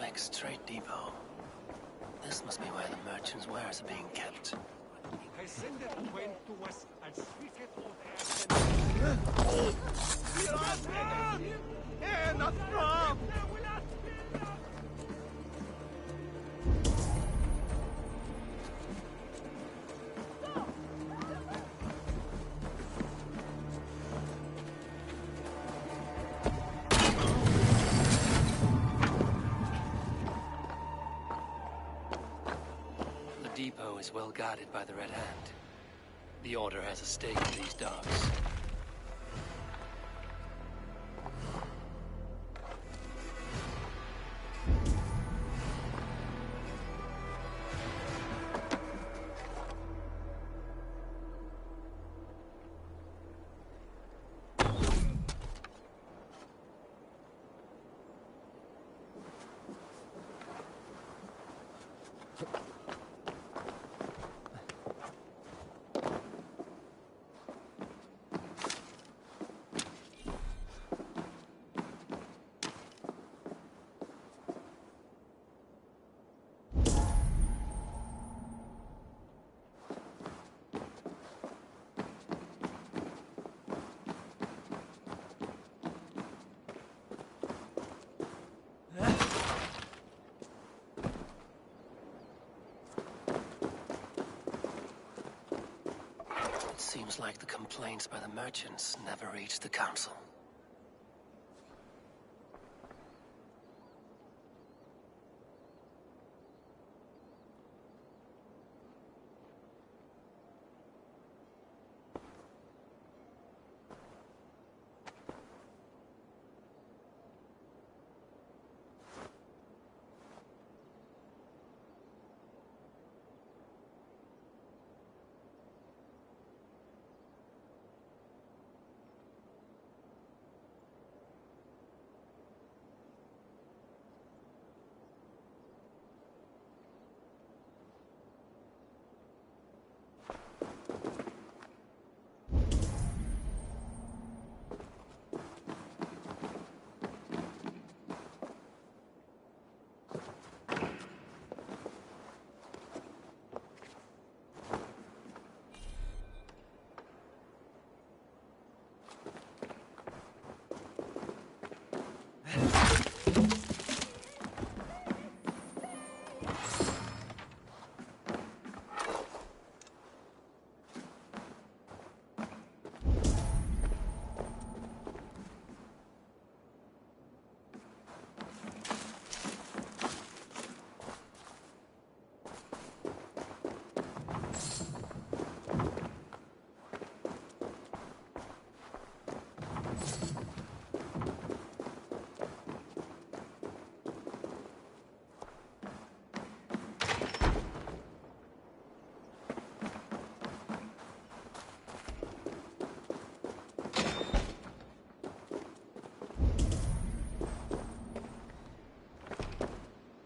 next trade depot. This must be where the merchants' wares are being kept. The depot is well guarded by the Red Hand. The Order has a stake in these dogs. Seems like the complaints by the merchants never reached the council.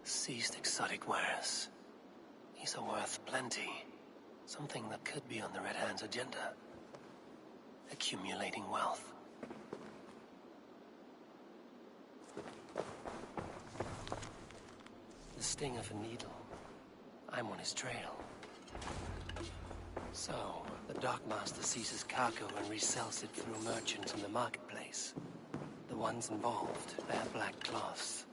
Seized exotic wares. These are worth plenty. Something that could be on the Red Hand's agenda. Accumulating wealth. The sting of a needle. I'm on his trail. So, the dockmaster seizes cargo and resells it through merchants in the marketplace. The ones involved wear black cloths.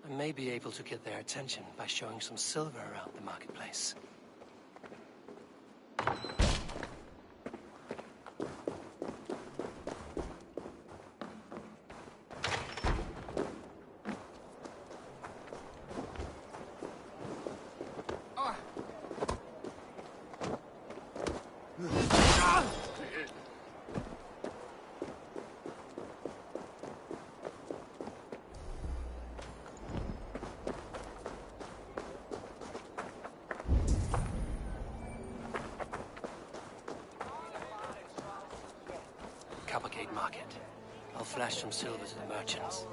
I may be able to get their attention by showing some silver around the marketplace. Cavalcade Market. I'll flash some silver to the merchants.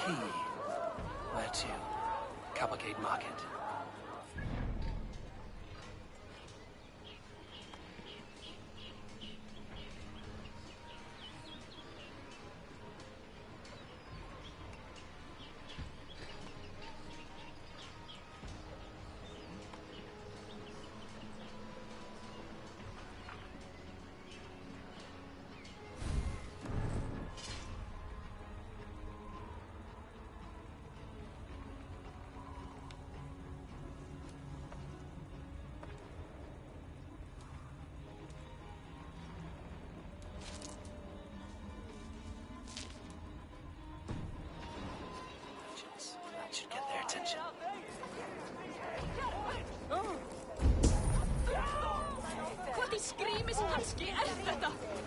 Key. Where to? Cavalcade Market. attention.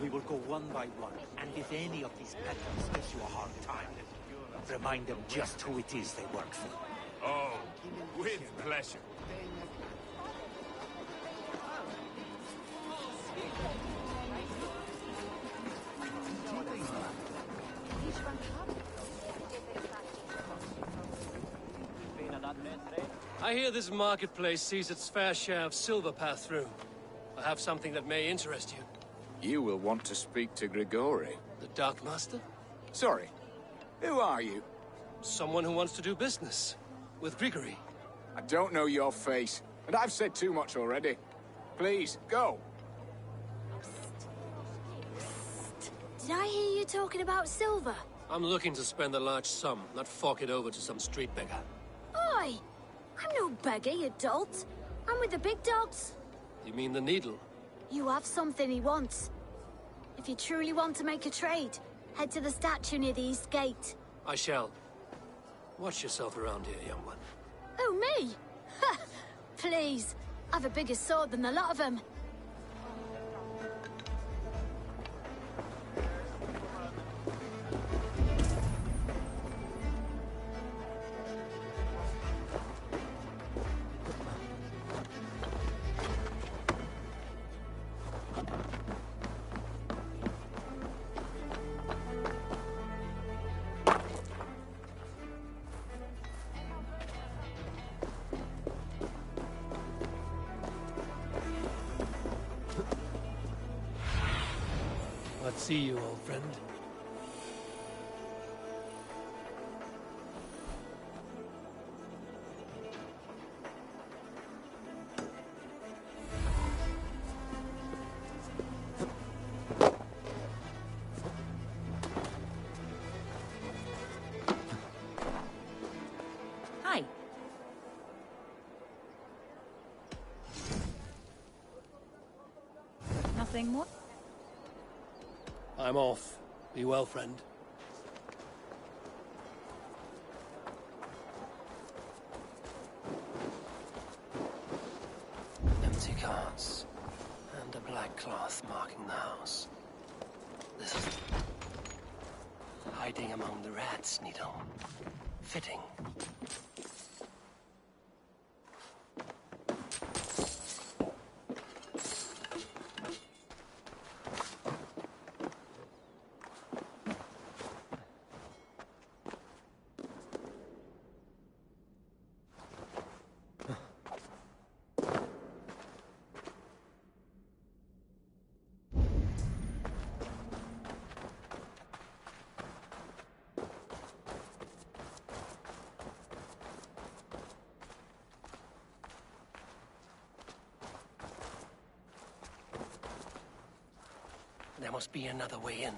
We will go one by one, and if any of these peasants gives you a hard time, remind them just who it is they work for. Oh, with pleasure. I hear this marketplace sees its fair share of silver pass through. I have something that may interest you. You will want to speak to Grigori. The Dark Master? Sorry, who are you? Someone who wants to do business. With Grigory. I don't know your face, and I've said too much already. Please, go. Did I hear you talking about silver? I'm looking to spend a large sum, not fork it over to some street beggar. Oi! I'm no beggar, you dolt. I'm with the big dogs. You mean the needle? You have something he wants. If you truly want to make a trade, head to the statue near the east gate. I shall. Watch yourself around here, young one. Oh, me? Ha! Please. I've a bigger sword than the lot of them. Let's see you, old friend. Hi. Nothing more? I'm off. Be well, friend. Empty carts. And a black cloth marking the house. This is... hiding among the rats, Needle. Fitting. There must be another way in.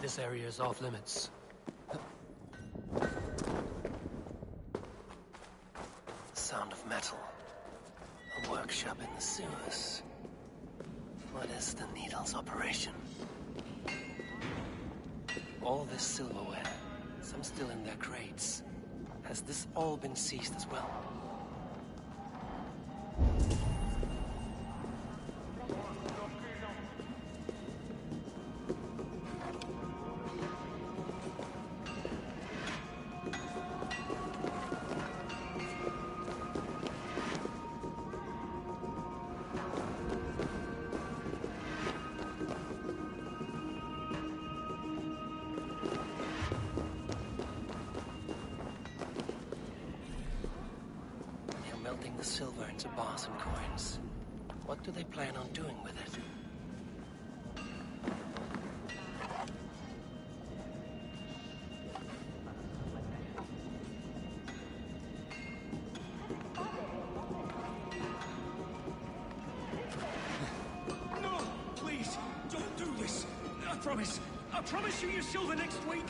This area is off limits. The sound of metal. A workshop in the sewers. What is the Needle's operation? All this silverware, some still in their crates. Has this all been seized as well? kinds of bars and coins. What do they plan on doing with it? No! Please, don't do this! I promise you your silver next week!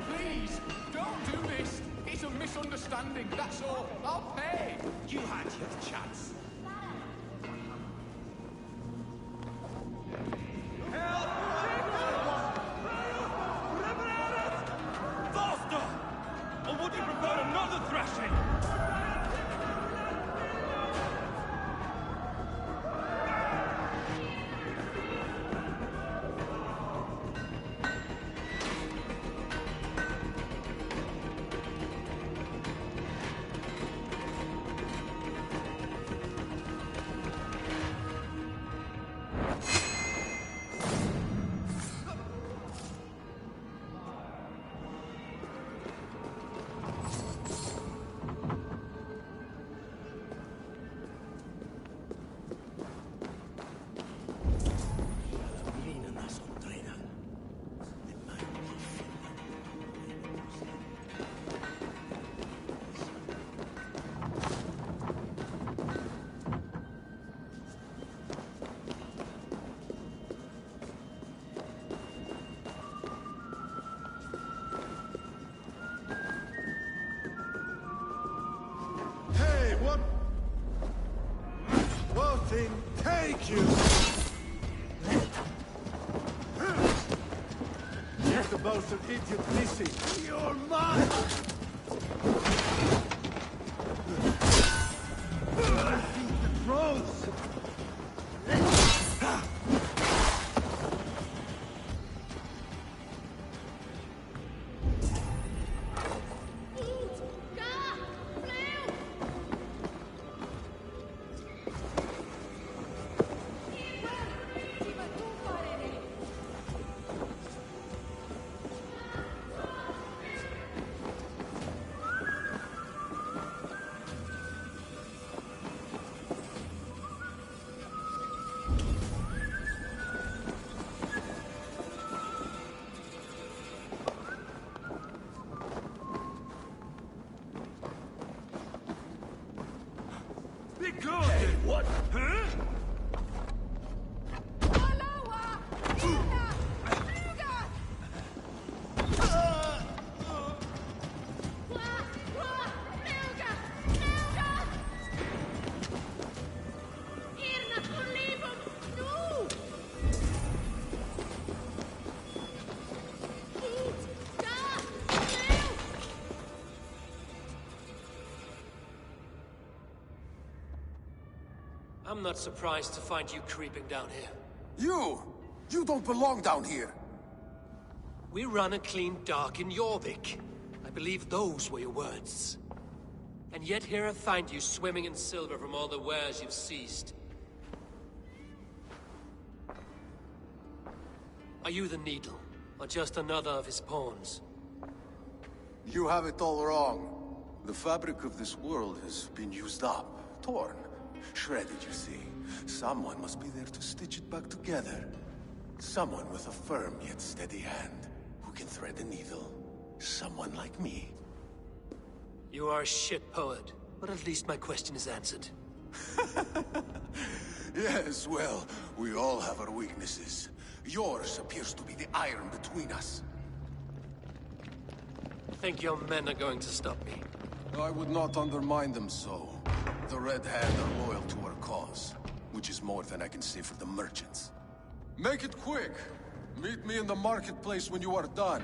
Please, don't do this. It's a misunderstanding, that's all. I'll pay. You had your chance. Faster! Or would you prefer another thrashing? Hey, what? What thing take you? Get the bastard idiot missing. You're mine! Defeat the trolls! Be good! Hey, what? Huh? I'm not surprised to find you creeping down here. You don't belong down here. We run a clean dock in Jorvik. I believe those were your words. And yet here I find you swimming in silver from all the wares you've seized. Are you the Needle, or just another of his pawns? You have it all wrong. The fabric of this world has been used up, torn, shredded, you see. Someone must be there to stitch it back together. Someone with a firm yet steady hand, who can thread the needle. Someone like me. You are a shit poet, but at least my question is answered. Yes, well, we all have our weaknesses. Yours appears to be the iron between us. Think your men are going to stop me? I would not undermine them so. The Red Hand are loyal to our cause, which is more than I can say for the merchants. Make it quick! Meet me in the marketplace when you are done.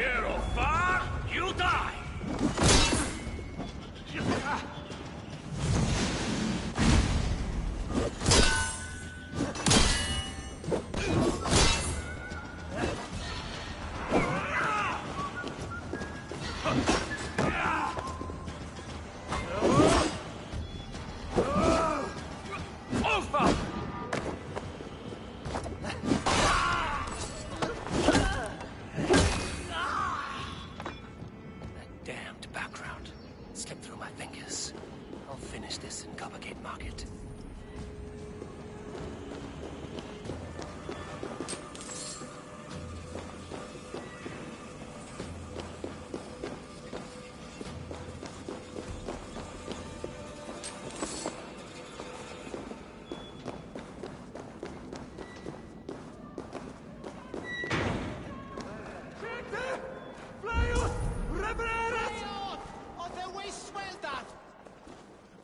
Hero far, you die! Damned background. Slipped through my fingers. I'll finish this in Coppergate Market.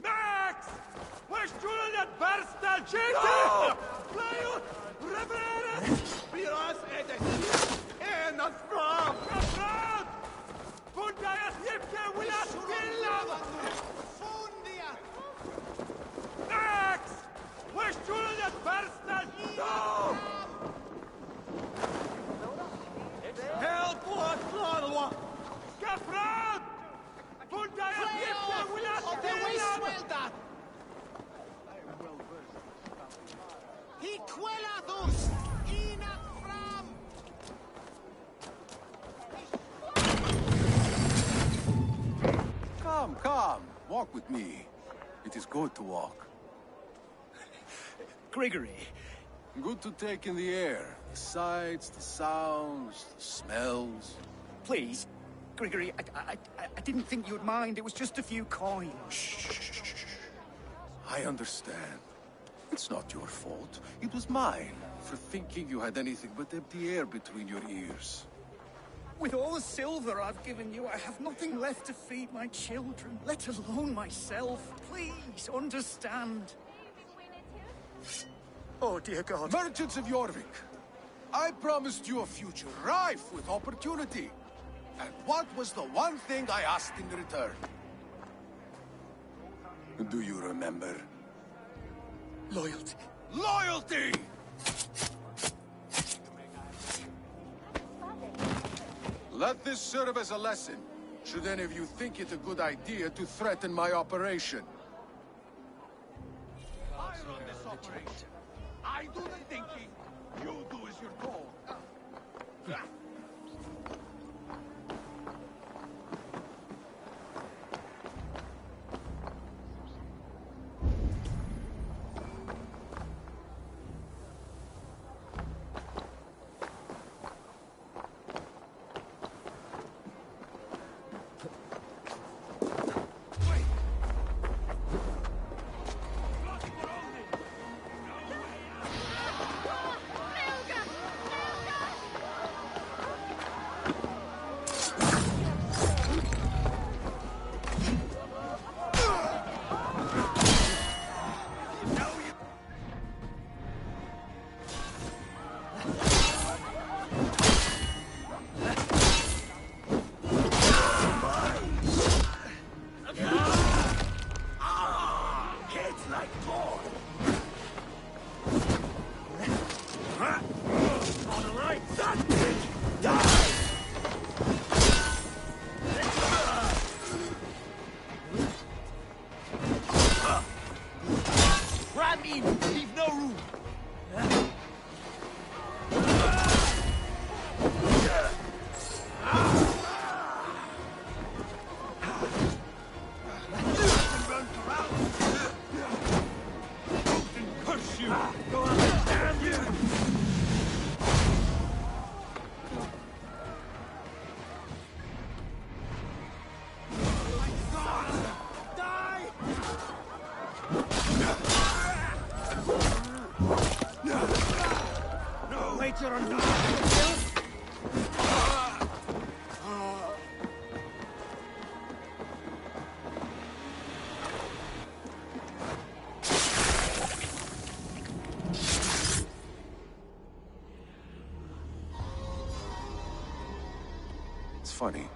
Max! Where's Julian Barsta? Cheater! Flyut! Revereres! Biras edes! Enas fram! Kafran! Bundajas jibke wilas killam! Max! Where's Julian Barsta? No! Help! What? Klarwa! Kafran! Bundajas jibke wilas killam! Hiquelados! Ina fram! Come, come. Walk with me. It is good to walk. Gregory, Good to take in the air. The sights, the sounds, the smells. Please, Gregory, I didn't think you'd mind. It was just a few coins. Shh. I understand. It's not your fault. It was mine, for thinking you had anything but empty air between your ears. With all the silver I've given you, I have nothing left to feed my children, let alone myself. Please, understand. Oh, dear God. Merchants of Jorvik, I promised you a future rife with opportunity. And what was the one thing I asked in return? Do you remember? Loyalty. Loyalty! Let this serve as a lesson, should any of you think it a good idea to threaten my operation. I run this operation. I do the thinking. You do as you're told. It's funny.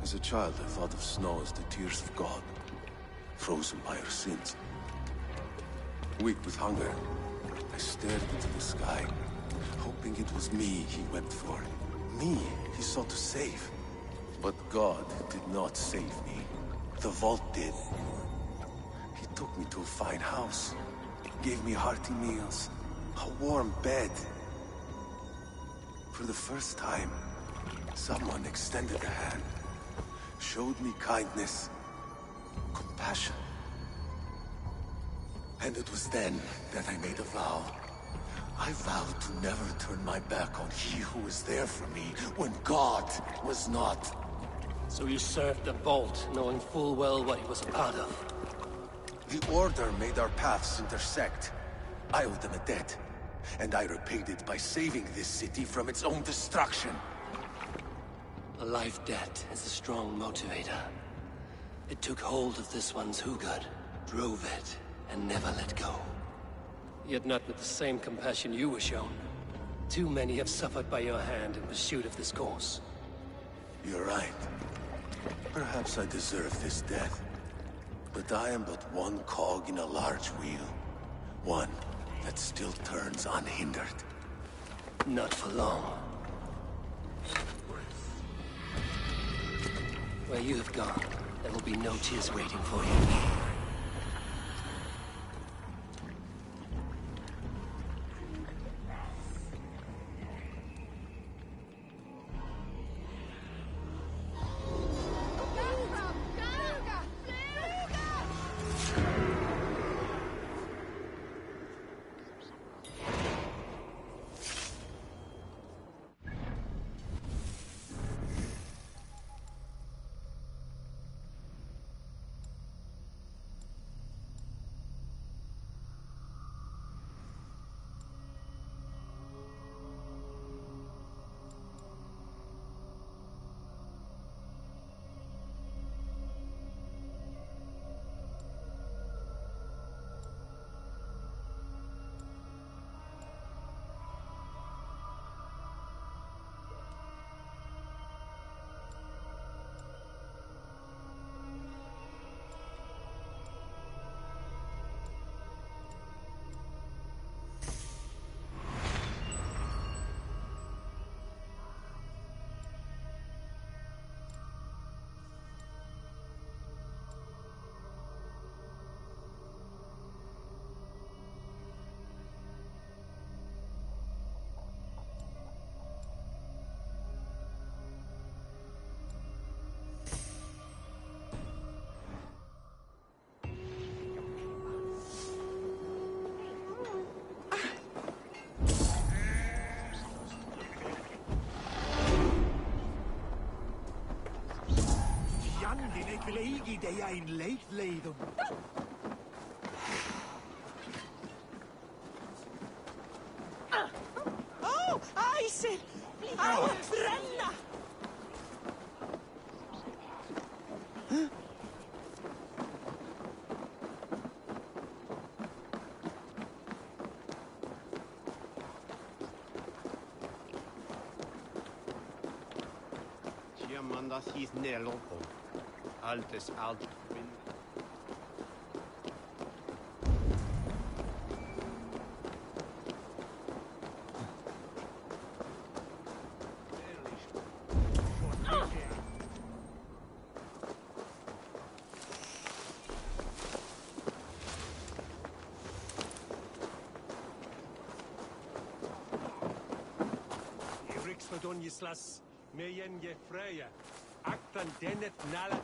As a child, I thought of snow as the tears of God, frozen by our sins. Weak with hunger, I stared into the sky, hoping it was me he wept for. Me he sought to save. But God did not save me. The vault did. He took me to a fine house, gave me hearty meals, a warm bed. For the first time, someone extended a hand, showed me kindness, compassion. And it was then that I made a vow. I vowed to never turn my back on he who was there for me when God was not. So you served the Vault, knowing full well what he was a part of. The Order made our paths intersect. I owed them a debt, and I repaid it by saving this city from its own destruction. A life debt is a strong motivator. It took hold of this one's Hugad, drove it, and never let go. Yet not with the same compassion you were shown. Too many have suffered by your hand in pursuit of this cause. You're right. Perhaps I deserve this death. But I am but one cog in a large wheel. One that still turns unhindered. Not for long. Where you have gone, there will be no tears waiting for you. Idee ein leidleidum. Oh, æsir! Á, brenna! Mandas his neloko. Altes alt. Islas, meyen je freya. Actan denet nala.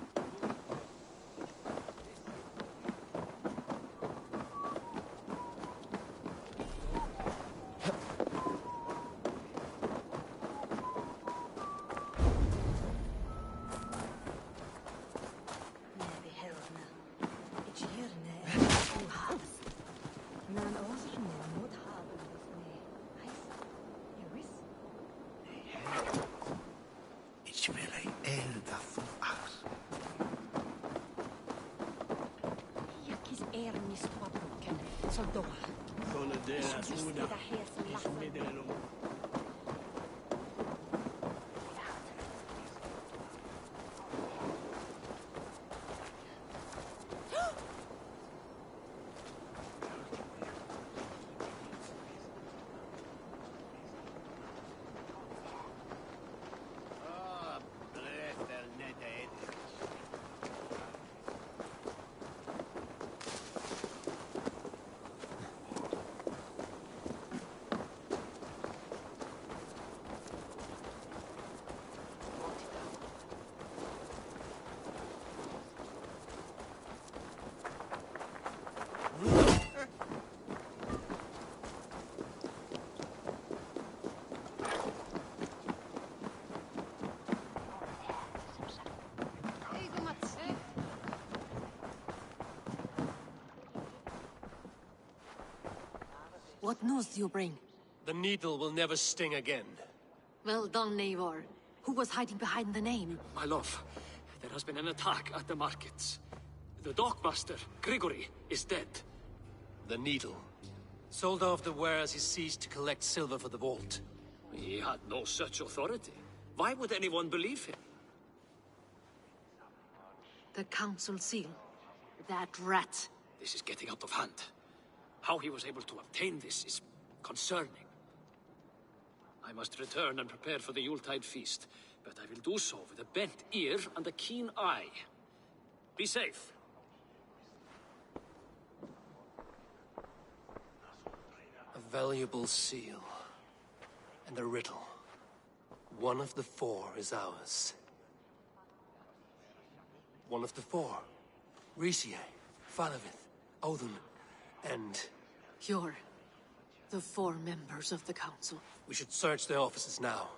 What news do you bring? The needle will never sting again. Well done, Eivor. Who was hiding behind the name? My love, there has been an attack at the markets. The dockmaster, Grigory, is dead. The needle. Sold off the wares he seized to collect silver for the vault. He had no such authority. Why would anyone believe him? The council seal. That rat. This is getting out of hand. How he was able to obtain this is concerning. I must return and prepare for the Yuletide feast, but I will do so with a bent ear and a keen eye. Be safe. A valuable seal. And a riddle. One of the four is ours. One of the four. Risie, Falavith, Odin, and... You're the four members of the council. We should search their offices now,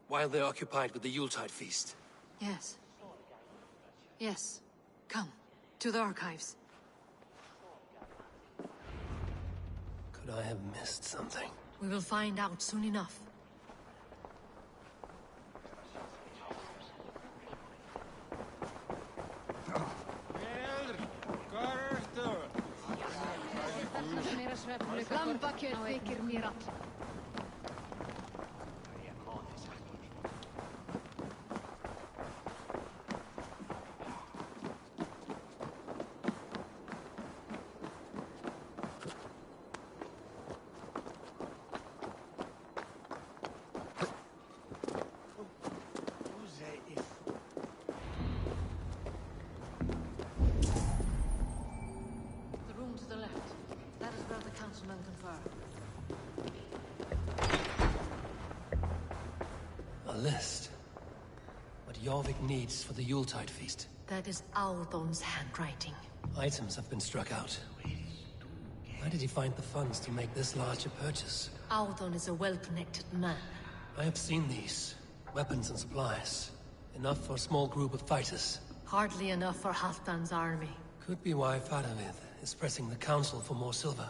while they're occupied with the Yuletide feast. Yes. Yes. Come, to the archives. Could I have missed something? We will find out soon enough. A list. What Jorvik needs for the Yuletide feast. That is Audon's handwriting. Items have been struck out. Where did he find the funds to make this large a purchase? Audon is a well-connected man. I have seen these. Weapons and supplies. Enough for a small group of fighters. Hardly enough for Halfdan's army. Could be why Faravith is pressing the council for more silver.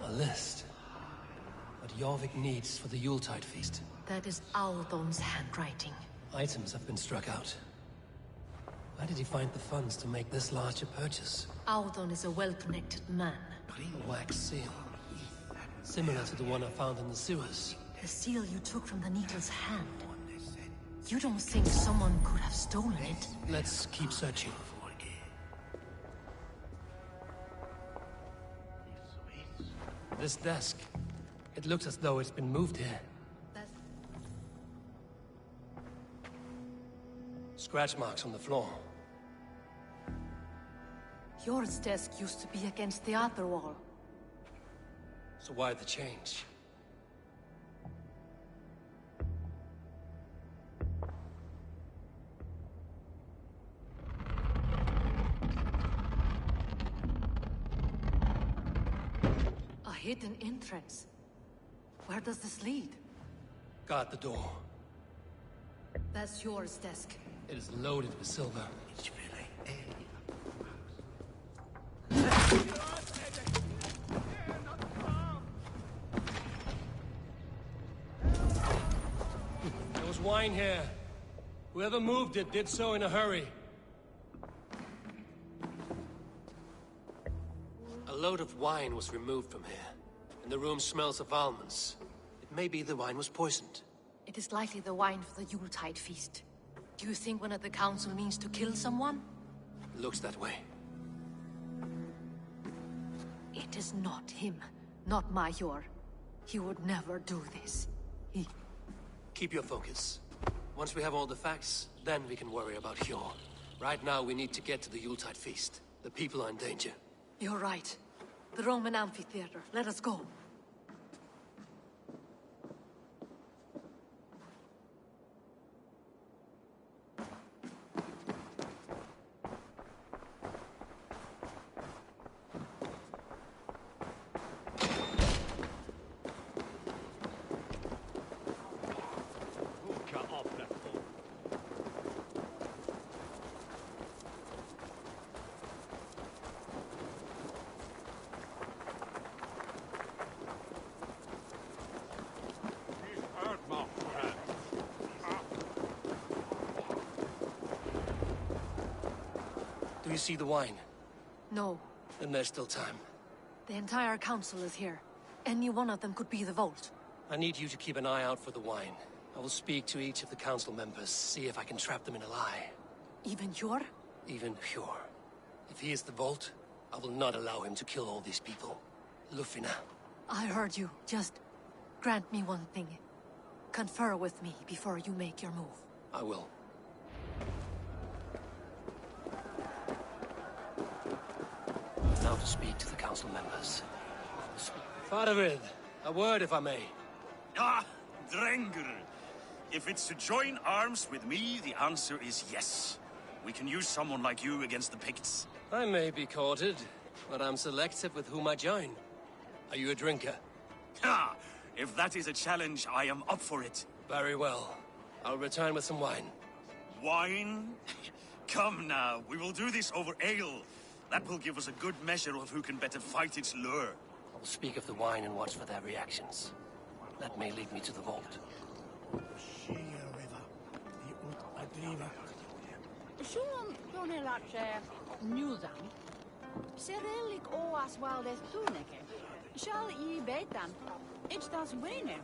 A list. What Jorvik needs for the Yuletide feast. That is Audon's handwriting. Items have been struck out. Where did he find the funds to make this large a purchase? Audon is a well-connected man. A wax seal. Similar to the one I found in the sewers. The seal you took from the needle's hand. You don't think someone could have stolen it? Let's keep searching. This desk. It looks as though it's been moved here. Scratch marks on the floor. Yours desk used to be against the other wall. So why the change? A hidden entrance. Where does this lead? Guard the door. That's yours desk. It is loaded with silver. There was wine here. Whoever moved it did so in a hurry. A load of wine was removed from here, and the room smells of almonds. It may be the wine was poisoned. It is likely the wine for the Yuletide feast. Do you think one of the council means to kill someone? Looks that way. It is not him, not Major. He would never do this. Keep your focus. Once we have all the facts, then we can worry about Hjor. Right now, we need to get to the Yuletide feast. The people are in danger. You're right. The Roman amphitheater. Let us go. you see the wine? No. Then there's still time. The entire council is here. Any one of them could be the Vault. I need you to keep an eye out for the wine. I will speak to each of the council members, see if I can trap them in a lie. Even Hjor? Even Hjor. If he is the Vault, I will not allow him to kill all these people. Lufina. I heard you. Just grant me one thing. Confer with me before you make your move. I will. Now to speak to the council members. Faravid, a word if I may. Ah, Drengr. If it's to join arms with me, the answer is yes. We can use someone like you against the Picts. I may be courted, but I'm selective with whom I join. Are you a drinker? Ha! If that is a challenge, I am up for it. Very well. I'll return with some wine. Wine? Come now, we will do this over ale. That will give us a good measure of who can better fight its lure. I will speak of the wine and watch for their reactions. That may lead me to the Vault. Siôn donelace newsam. Serelik oas waldes tuneke. Shall I betan? It's das wene.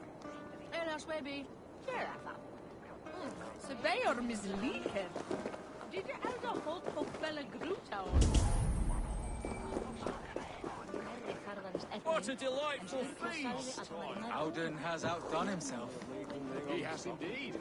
Elas webi terafa. Se beor misliker. Did you elder hold for fella gruto? What a delightful feast! Alden has outdone himself. He has indeed.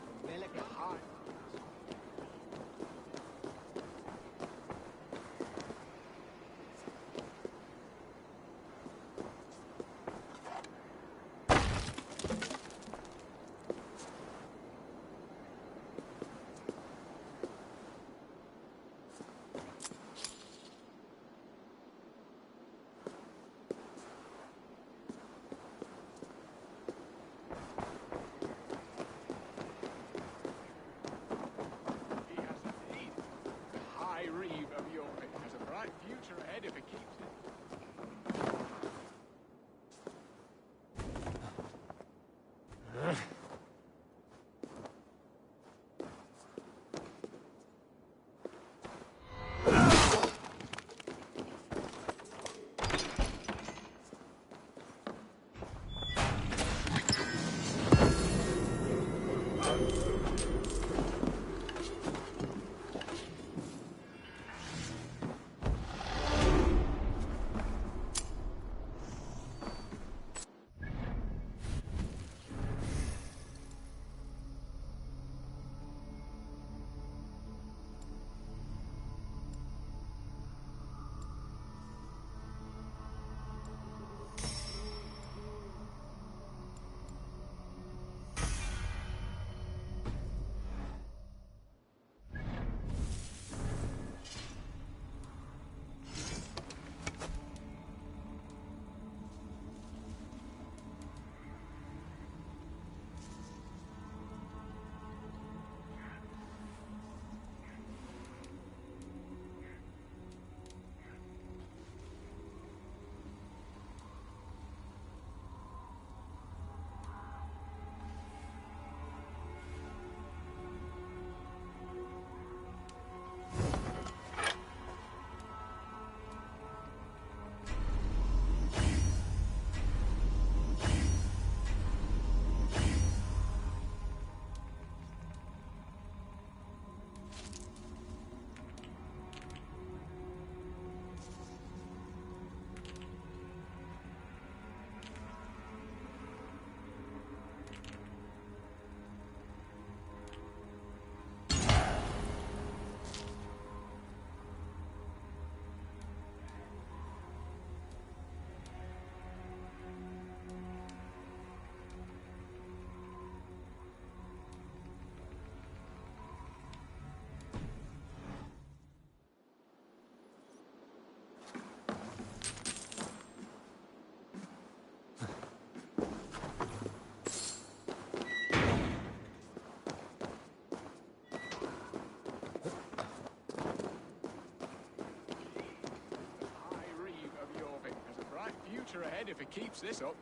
Ahead if it keeps this up.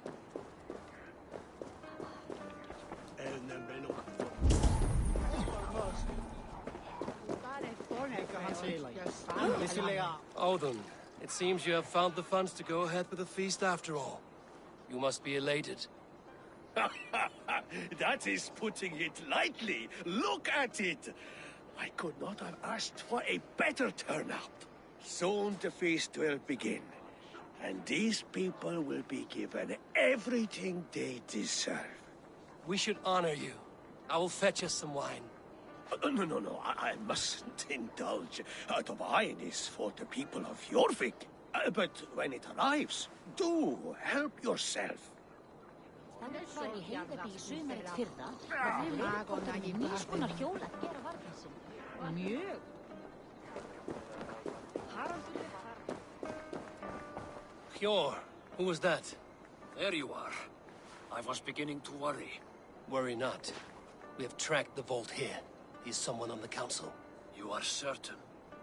Odin, it seems you have found the funds to go ahead with the feast after all. You must be elated. That is putting it lightly. Look at it. I could not have asked for a better turnout. Soon the feast will begin, and these people will be given everything they deserve. We should honor you. I will fetch us some wine. No, I mustn't indulge. The wine is for the people of Jorvik. But when it arrives, do help yourself. Hjor, who was that? There you are. I was beginning to worry. Worry not. We have tracked the vault here. He's someone on the council. You are certain?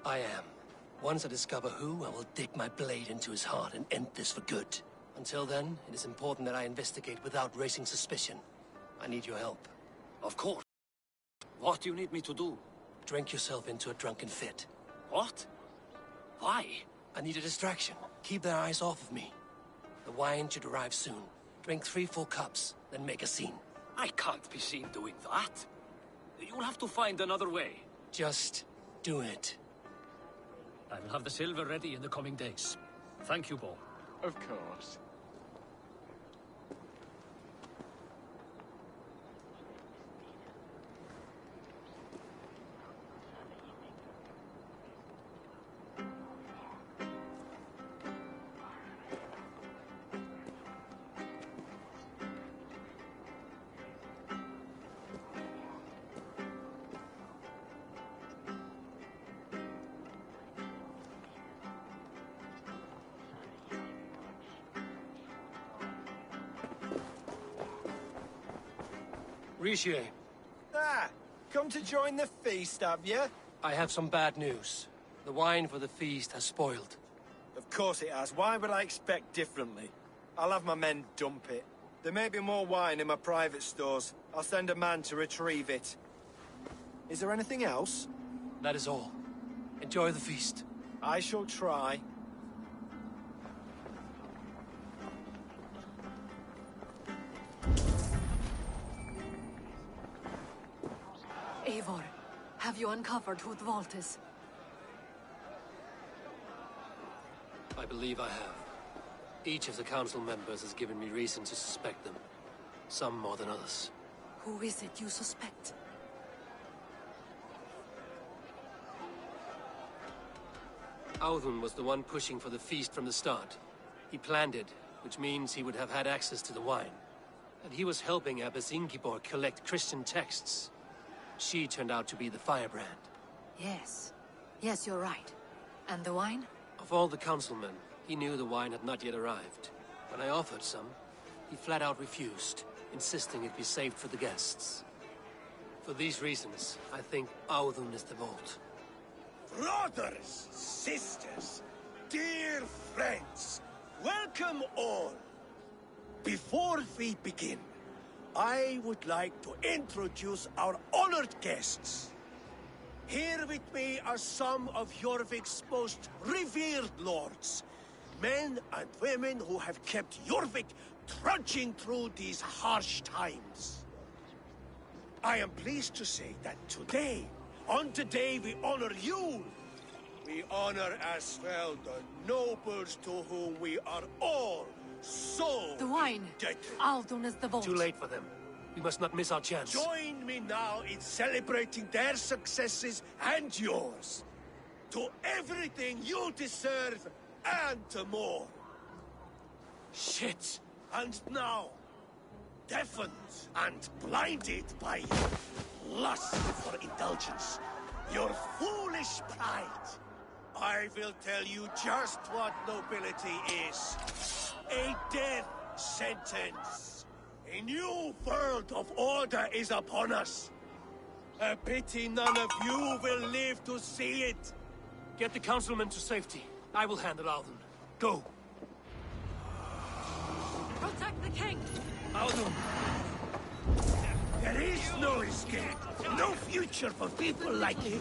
I am. Once I discover who, I will dig my blade into his heart and end this for good. Until then, it is important that I investigate without raising suspicion. I need your help. Of course. What do you need me to do? Drink yourself into a drunken fit. What? Why? I need a distraction. Keep their eyes off of me. The wine should arrive soon. Drink 3 full cups, then make a scene. I can't be seen doing that. You'll have to find another way. Just do it. I will have the silver ready in the coming days. Thank you, Bo. Of course. Rishi. Come to join the feast, have you? I have some bad news. The wine for the feast has spoiled. Of course it has. Why would I expect differently? I'll have my men dump it. There may be more wine in my private stores. I'll send a man to retrieve it. Is there anything else? That is all. Enjoy the feast. I shall try. Eivor, have you uncovered who the vault is? I believe I have. Each of the council members has given me reason to suspect them. Some more than others. Who is it you suspect? Audun was the one pushing for the feast from the start. He planned it, which means he would have had access to the wine. And he was helping Abbess Ingeborg collect Christian texts. She turned out to be the firebrand. Yes. Yes, you're right. And the wine? Of all the councilmen, he knew the wine had not yet arrived. When I offered some, he flat out refused, insisting it be saved for the guests. For these reasons, I think Audun is the vault. Brothers, sisters, dear friends, welcome all. Before we begin, I would like to introduce our honored guests. Here with me are some of Jorvik's most revered lords. Men and women who have kept Jorvik trudging through these harsh times. I am pleased to say that today, on the day we honor you, we honor as well the nobles to whom we are all so the wine. Audun is the vault. Too late for them. We must not miss our chance. Join me now in celebrating their successes and yours. To everything you deserve and more. Shit! And now, deafened and blinded by lust for indulgence, your foolish pride, I will tell you just what nobility is. A death sentence. A new world of order is upon us. A pity none of you will live to see it. Get the councilmen to safety. I will handle Audun. Go. Protect the king! Audun! There is no escape. No future for people like you.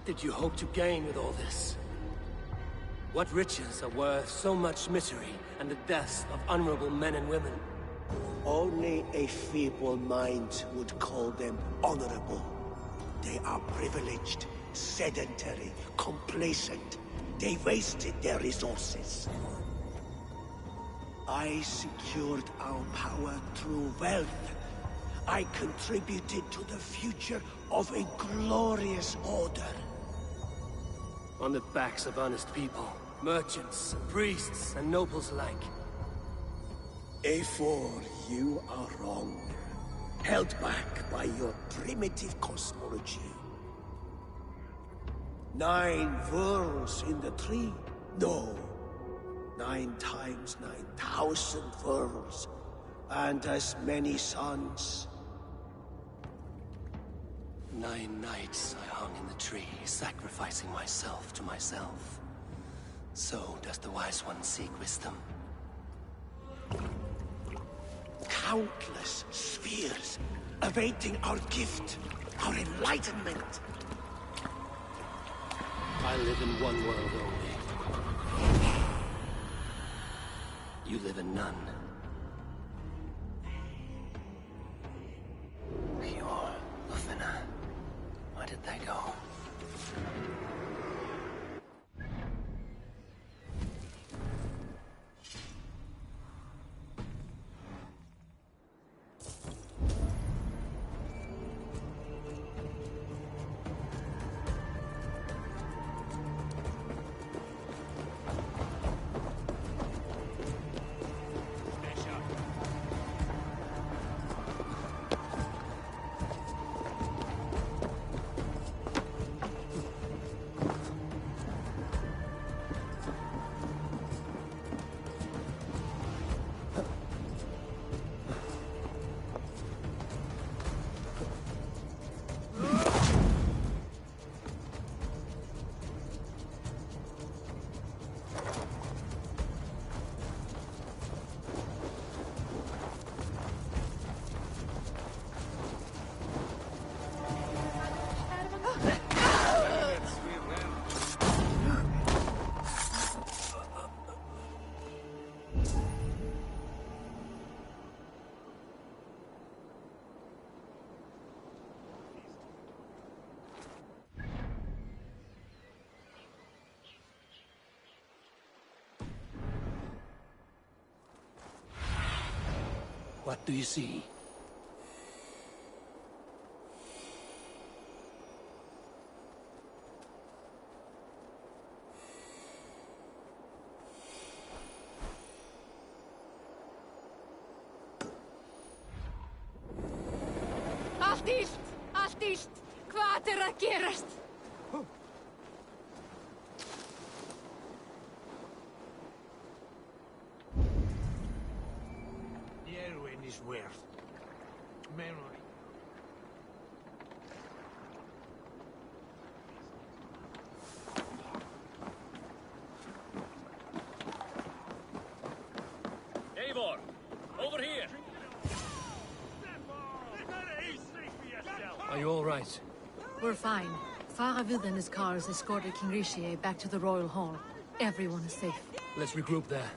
did you hope to gain with all this? What riches are worth so much misery and the deaths of honorable men and women? Only a feeble mind would call them honorable. They are privileged, sedentary, complacent. They wasted their resources. I secured our power through wealth. I contributed to the future of a glorious order. On the backs of honest people, merchants, priests, and nobles alike. A4, you are wrong. Held back by your primitive cosmology. 9 worlds in the tree? No. 9 times 9,000 worlds. And as many suns. 9 nights I hung in the tree, sacrificing myself to myself. So does the Wise One seek wisdom. Countless spheres, awaiting our gift, our enlightenment. I live in one world only. You live in none. Pure Lufina. Where did they go? What do you see? Allt illt! Allt illt! Hvað að gerast? Erwin is worth memory. Eivor, over here. Are you all right? We're fine. Faravid and his cars escorted King Rishi back to the Royal Hall. Everyone is safe. Let's regroup there.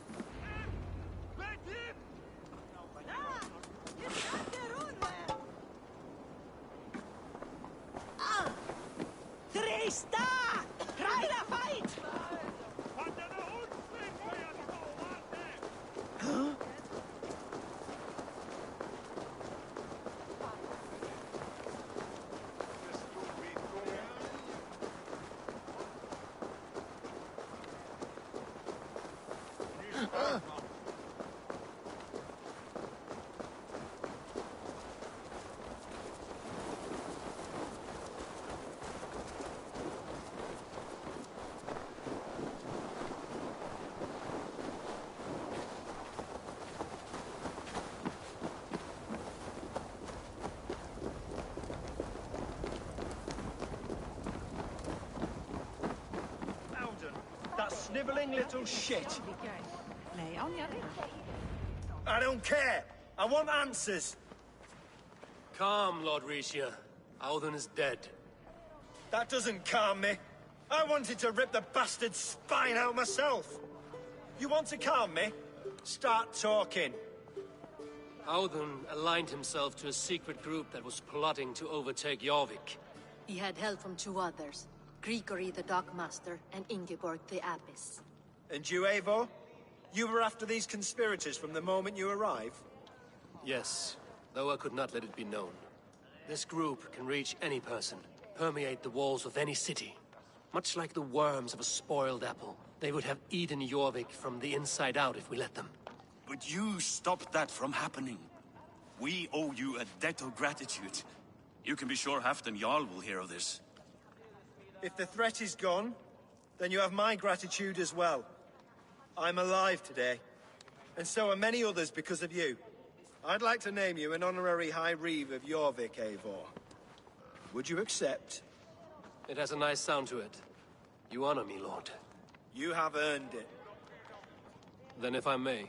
Sniveling little shit. I don't care. I want answers. Calm, Lord Rishia. Alden is dead. That doesn't calm me. I wanted to rip the bastard's spine out myself. You want to calm me? Start talking. Audun aligned himself to a secret group that was plotting to overtake Jorvik. He had help from two others, Grigory the Dockmaster and Ingeborg the Abbess. And you, Eivor? You were after these conspirators from the moment you arrived? Yes, though I could not let it be known. This group can reach any person, permeate the walls of any city. Much like the worms of a spoiled apple, they would have eaten Jorvik from the inside out if we let them. But you stopped that from happening. We owe you a debt of gratitude. You can be sure Halfdan Jarl will hear of this. If the threat is gone, then you have my gratitude as well. I'm alive today, and so are many others because of you. I'd like to name you an honorary High Reeve of Jorvik, Eivor. Would you accept? It has a nice sound to it. You honor me, Lord. You have earned it. Then if I may,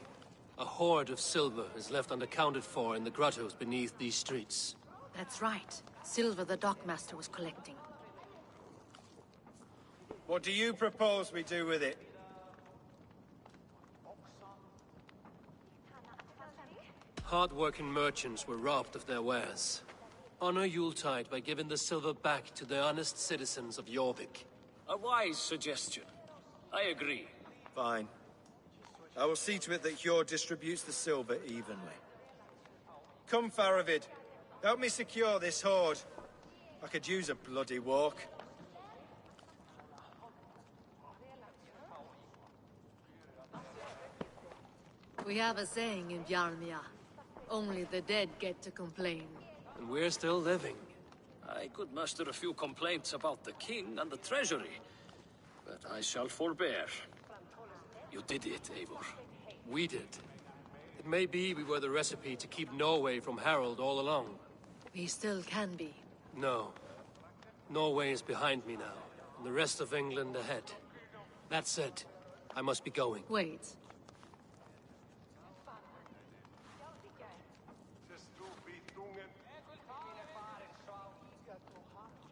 a hoard of silver is left unaccounted for in the grottos beneath these streets. That's right. Silver the Dockmaster was collecting. What do you propose we do with it? Hard-working merchants were robbed of their wares. Honor Yuletide by giving the silver back to the honest citizens of Jorvik. A wise suggestion. I agree. Fine. I will see to it that Hjord distributes the silver evenly. Come, Faravid. Help me secure this hoard. I could use a bloody walk. We have a saying in Bjarmia. Only the dead get to complain. And we're still living. I could muster a few complaints about the king and the treasury, but I shall forbear. You did it, Eivor. We did. It may be we were the recipe to keep Norway from Harald all along. We still can be. No. Norway is behind me now, and the rest of England ahead. That said, I must be going. Wait.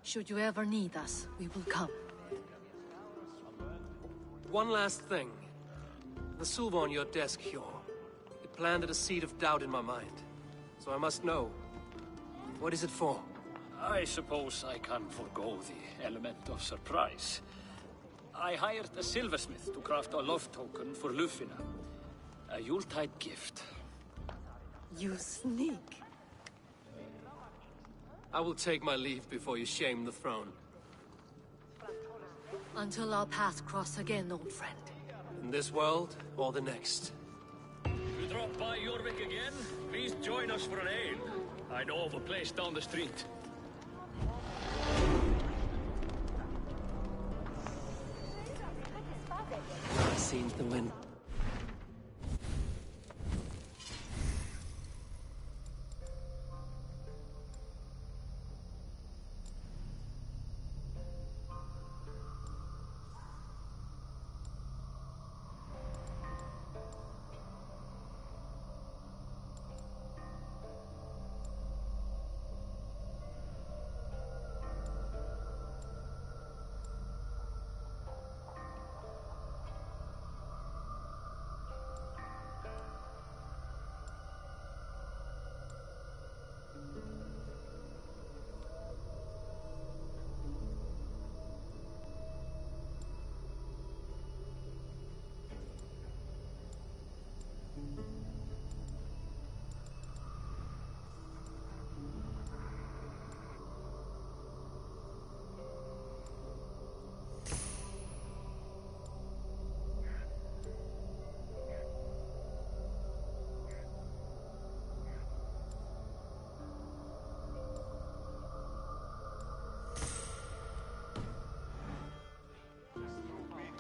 Should you ever need us, we will come. One last thing. The silver on your desk, Hjord. It planted a seed of doubt in my mind. So I must know. What is it for? I suppose I can forego the element of surprise. I hired a silversmith to craft a love token for Lufina. A Yuletide gift. You sneak. I will take my leave before you shame the throne. Until our paths cross again, old friend. In this world, or the next. You drop by Jorvik again? Please join us for an ale. I know of a place down the street. Seems the wind.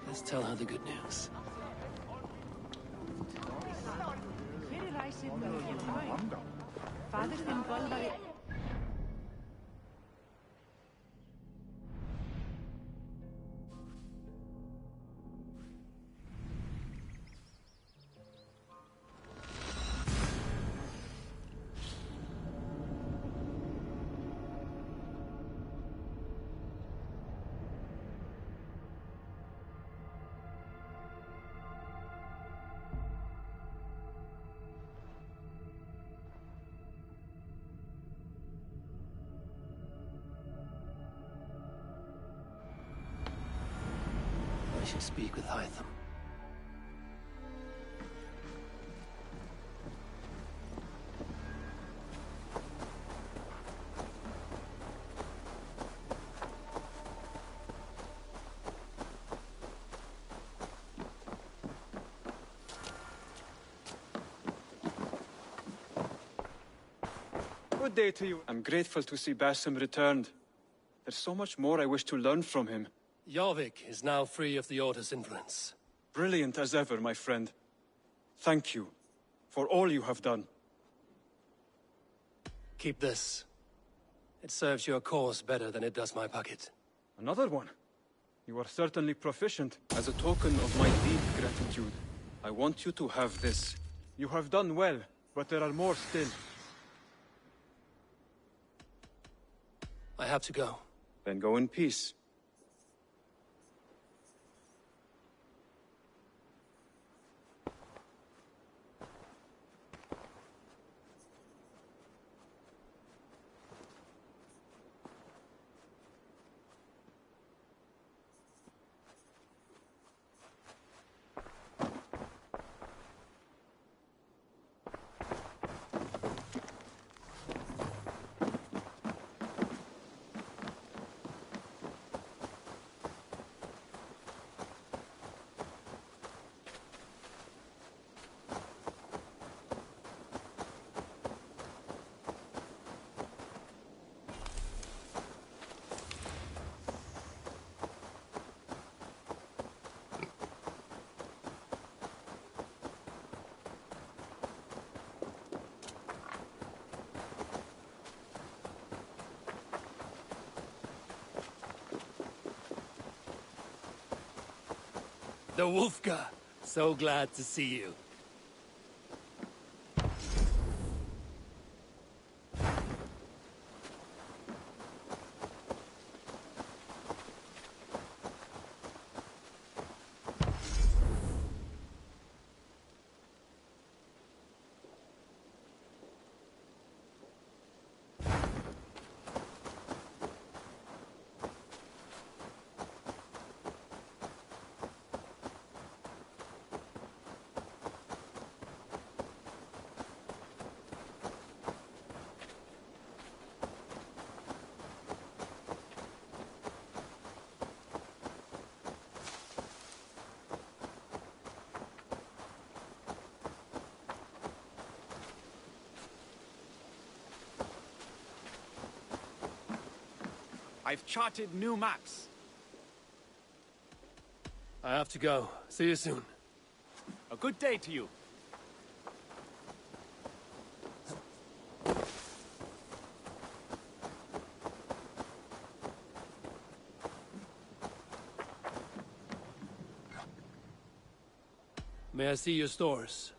Let's tell her the good news. I should speak with Hytham. Good day to you. I'm grateful to see Basim returned. There's so much more I wish to learn from him. Jorvik is now free of the Order's influence. Brilliant as ever, my friend. Thank you for all you have done. Keep this. It serves your cause better than it does my pocket. Another one? You are certainly proficient. As a token of my deep gratitude, I want you to have this. You have done well, but there are more still. I have to go. Then go in peace. The Wolfka! So glad to see you. I've charted new maps. I have to go. See you soon. A good day to you. May I see your stores?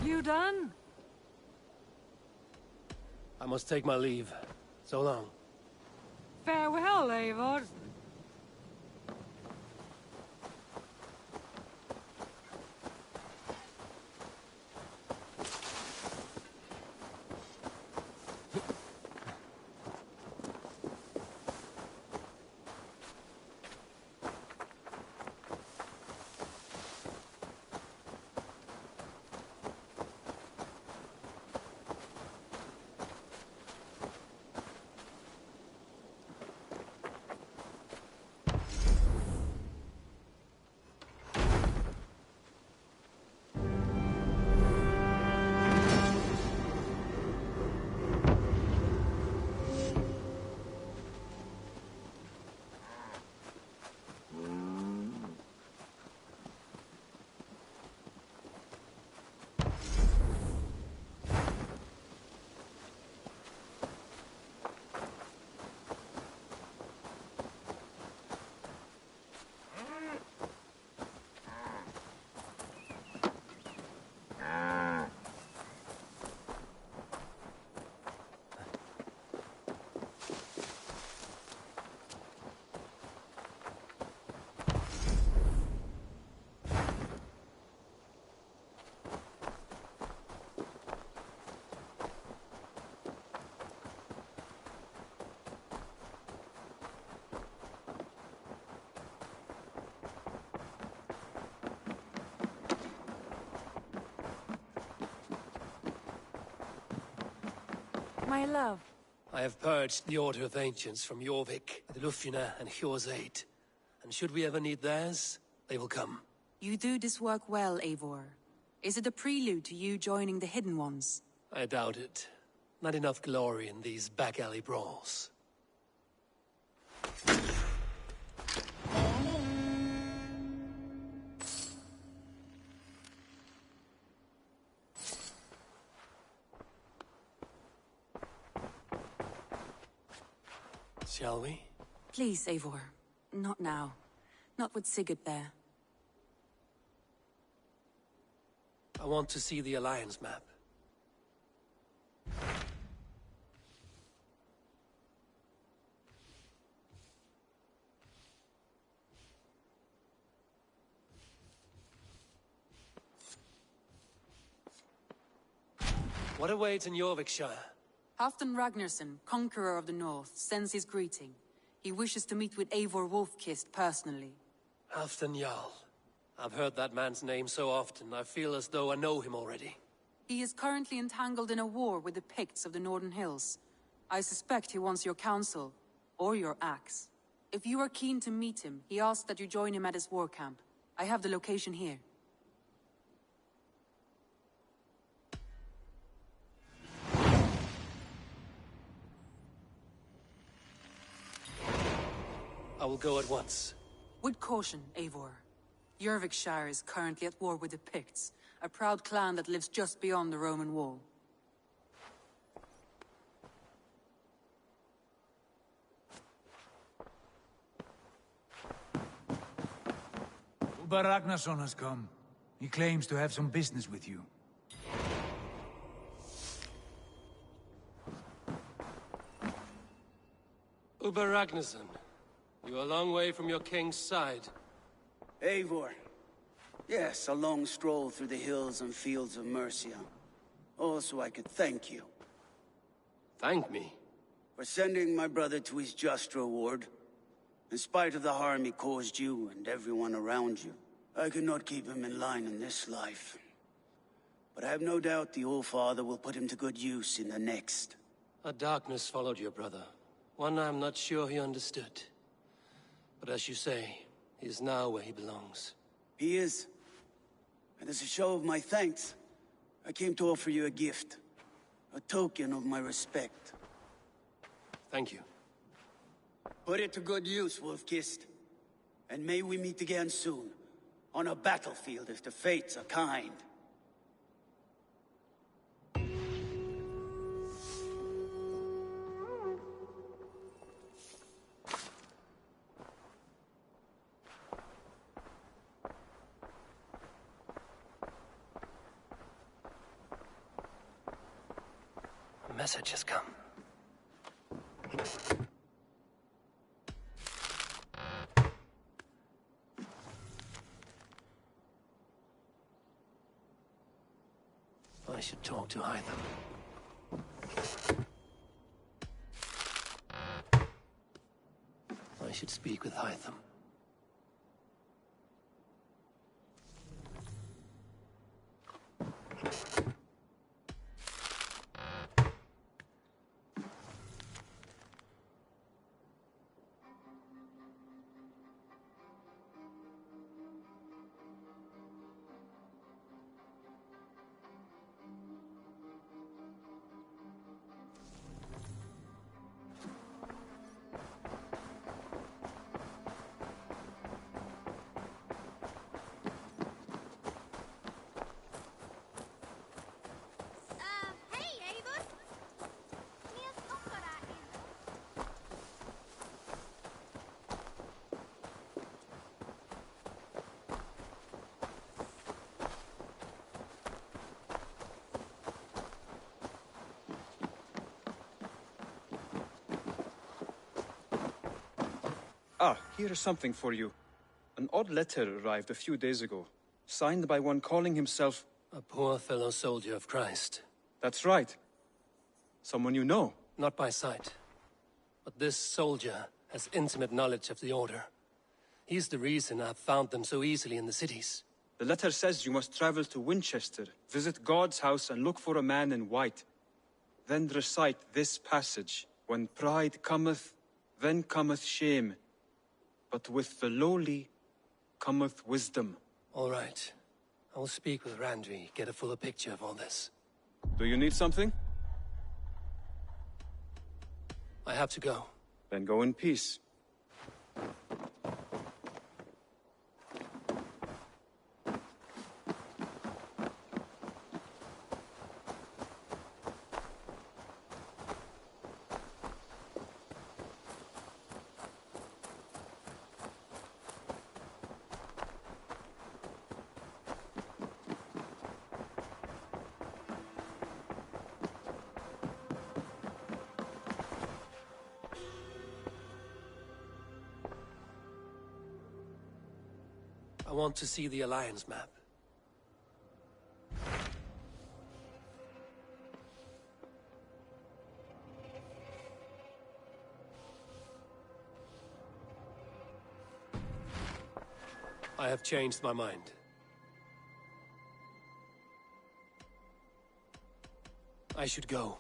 You done? I must take my leave. So long. Farewell, Eivor. My love. I have purged the Order of Ancients from Jorvik, with Lufina and Hjor's aid. And should we ever need theirs, they will come. You do this work well, Eivor. Is it a prelude to you joining the Hidden Ones? I doubt it. Not enough glory in these back-alley brawls. Shall we? Please, Eivor. Not now. Not with Sigurd there. I want to see the Alliance map. What awaits in Jorvikshire? Halfdan Ragnarsson, Conqueror of the North, sends his greeting. He wishes to meet with Eivor Wolfkist personally. Halfdan Jarl. I've heard that man's name so often, I feel as though I know him already. He is currently entangled in a war with the Picts of the Northern Hills. I suspect he wants your counsel, or your axe. If you are keen to meet him, he asks that you join him at his war camp. I have the location here. I will go at once. With caution, Eivor. Jorvikshire is currently at war with the Picts, a proud clan that lives just beyond the Roman wall. Uber Ragnarsson has come. He claims to have some business with you. Uber Ragnarsson. You're a long way from your king's side. Eivor. Yes, a long stroll through the hills and fields of Mercia. Also, I could thank you. Thank me? For sending my brother to his just reward. In spite of the harm he caused you and everyone around you. I could not keep him in line in this life. But I have no doubt the All-Father will put him to good use in the next. A darkness followed your brother. One I'm not sure he understood. But as you say, he is now where he belongs. He is. And as a show of my thanks, I came to offer you a gift. A token of my respect. Thank you. Put it to good use, Wolfkist. And may we meet again soon. On a battlefield if the fates are kind. A message has come. I should talk to Hytham. I should speak with Hytham. Ah, here is something for you. An odd letter arrived a few days ago, signed by one calling himself... A poor fellow soldier of Christ. That's right. Someone you know. Not by sight. But this soldier has intimate knowledge of the Order. He's the reason I've found them so easily in the cities. The letter says you must travel to Winchester, visit God's house and look for a man in white. then recite this passage. When pride cometh, then cometh shame. But with the lowly cometh wisdom. All right. I will speak with Randvi, get a fuller picture of all this. Do you need something? I have to go. Then go in peace. I want to see the Alliance map. I have changed my mind. I should go.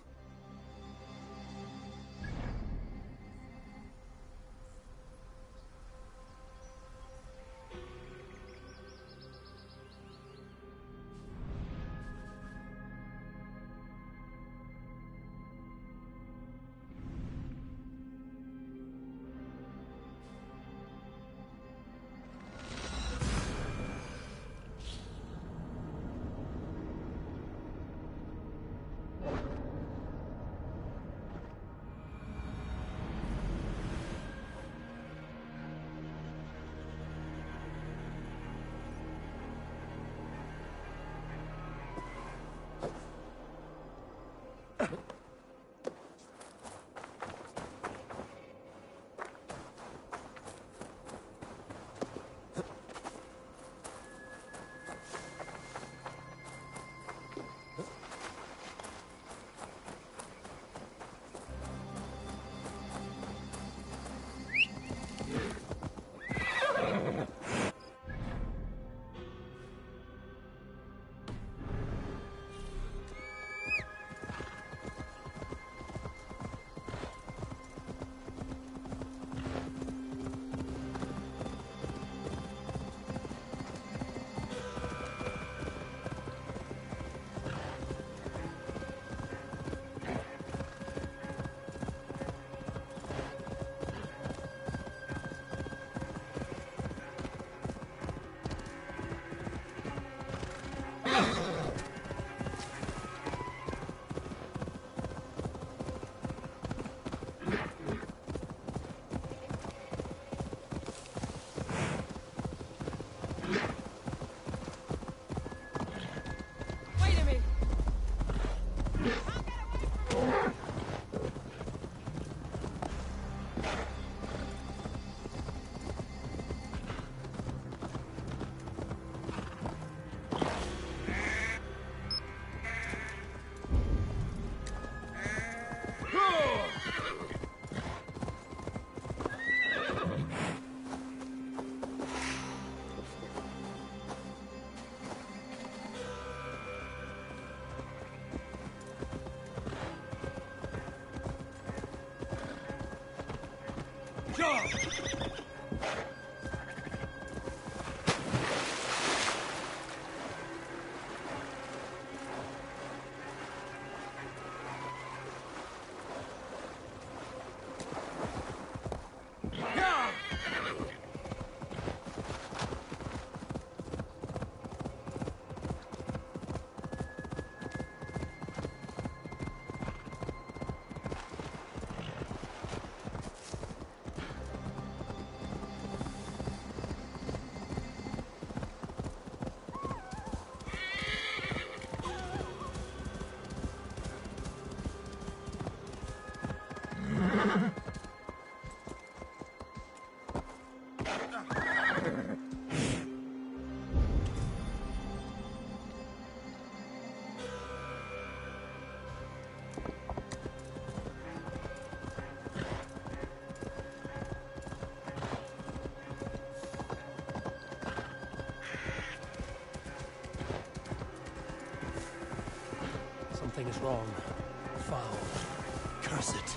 Something is wrong. foul. Curse it.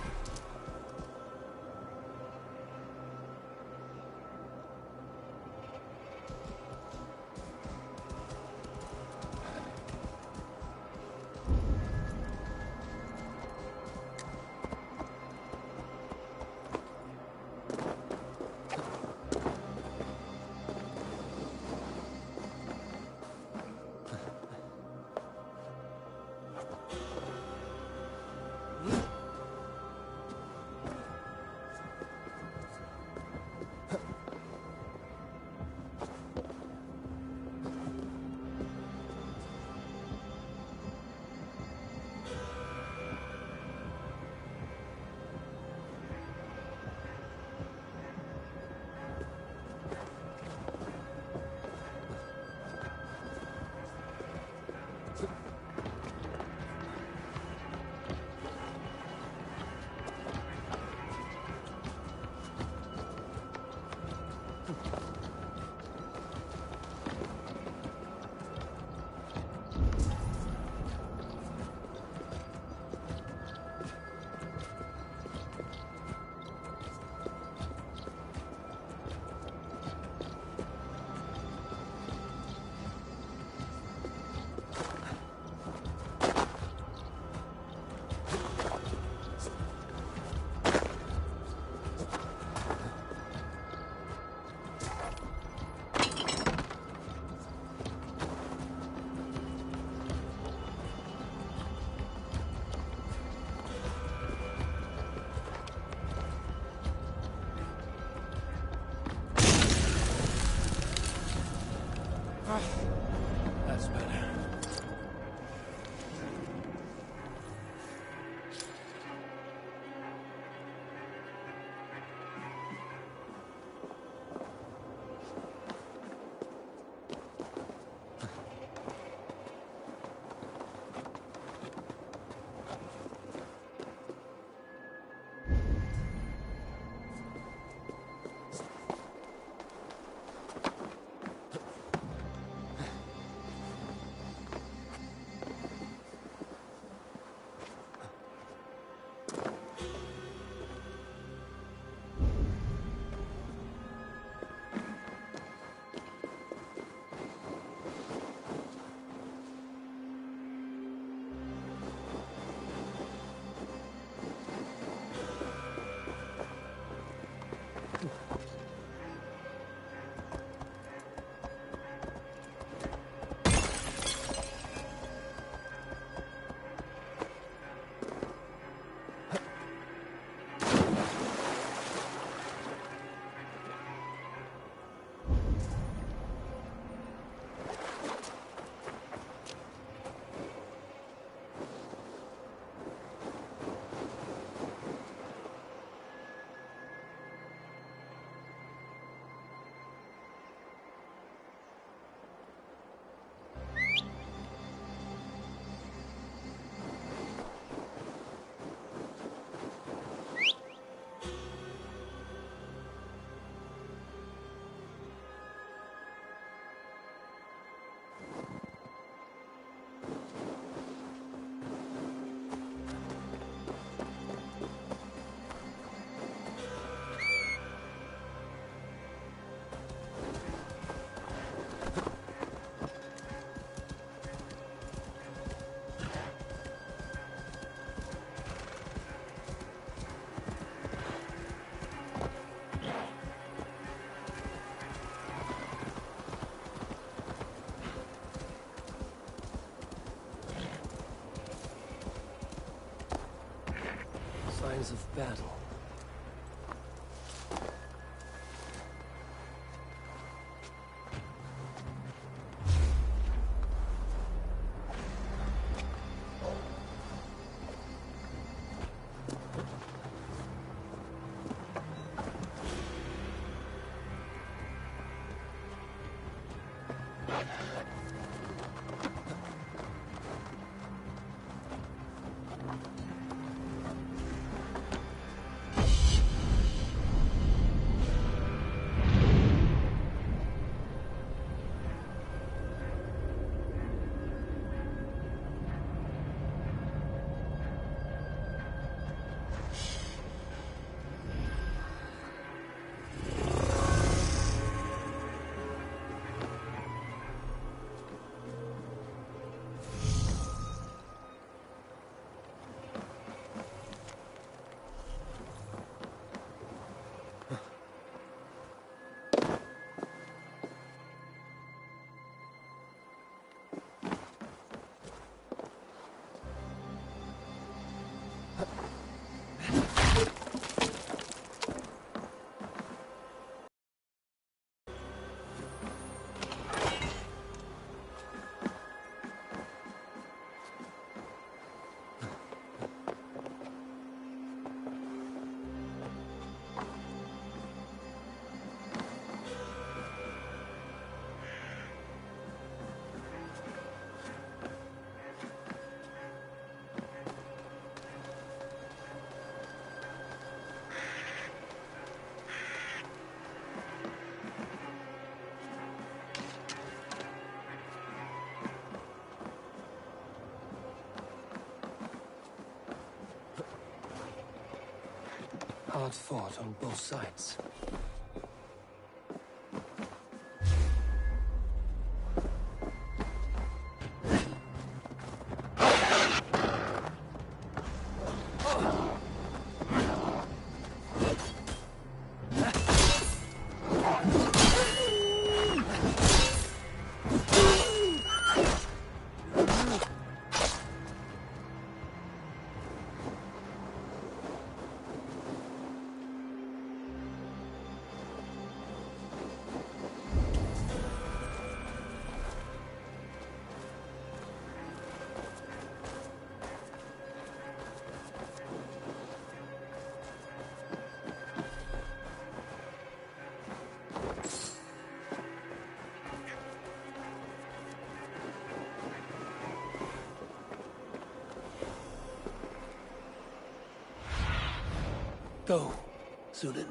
That's better. Signs of battle. hard fought on both sides. Go, Sunan.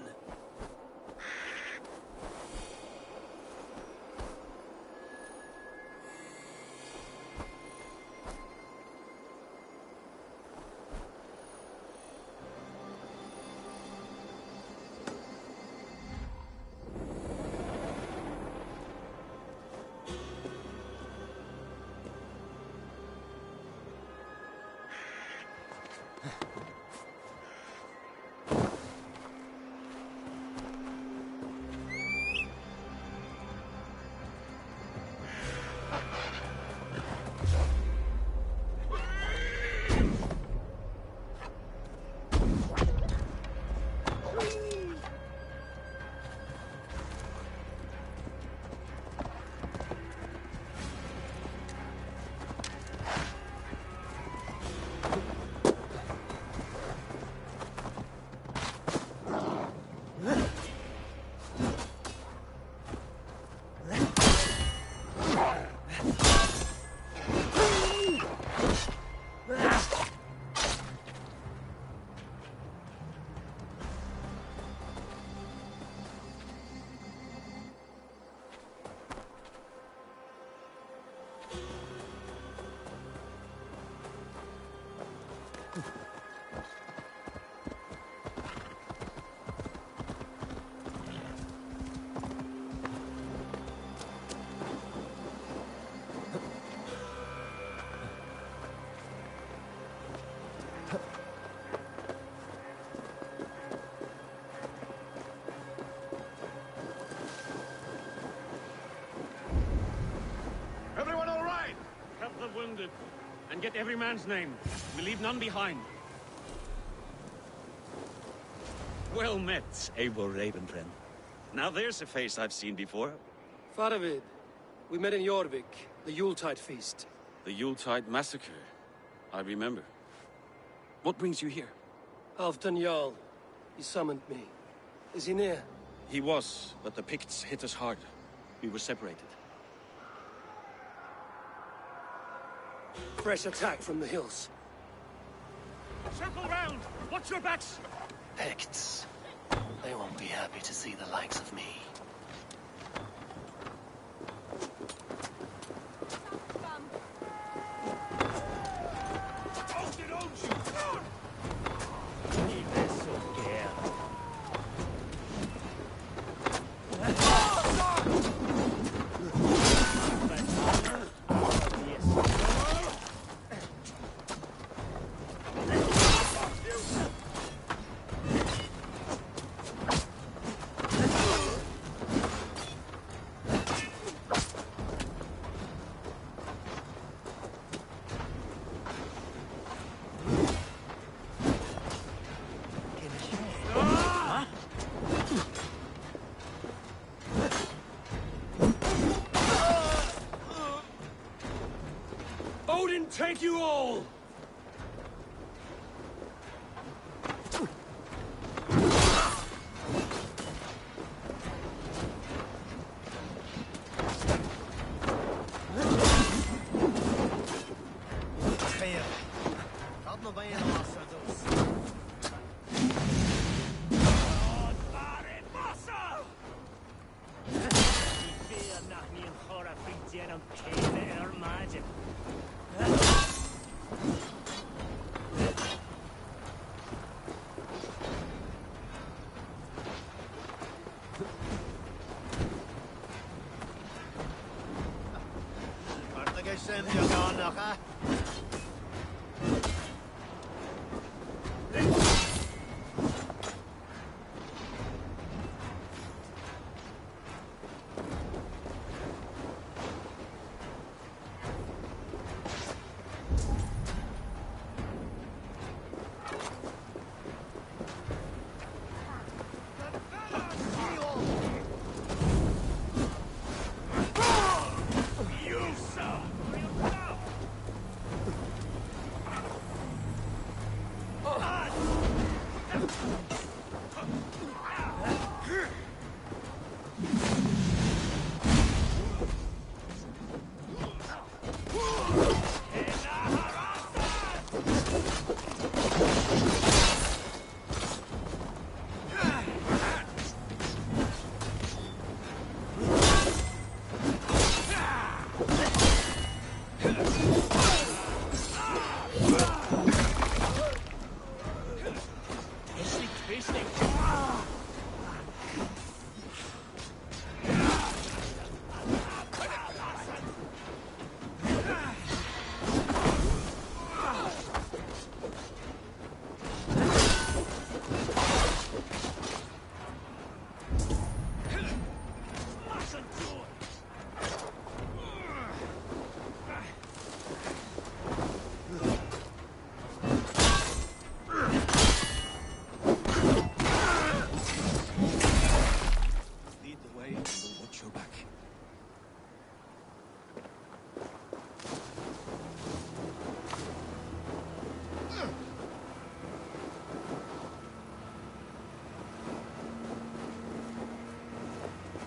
Everyone all right? Help the wounded. And get every man's name. We leave none behind. Well met, able Raven friend. Now there's a face I've seen before. Faravid, we met in Jorvik, the Yuletide feast. The Yuletide massacre. I remember. What brings you here? Halfdan Jarl. He summoned me. Is he near? He was, but the Picts hit us hard. We were separated. Fresh attack from the hills. Circle round! Watch your backs! Picts. They won't be happy to see the likes of me. Take you all!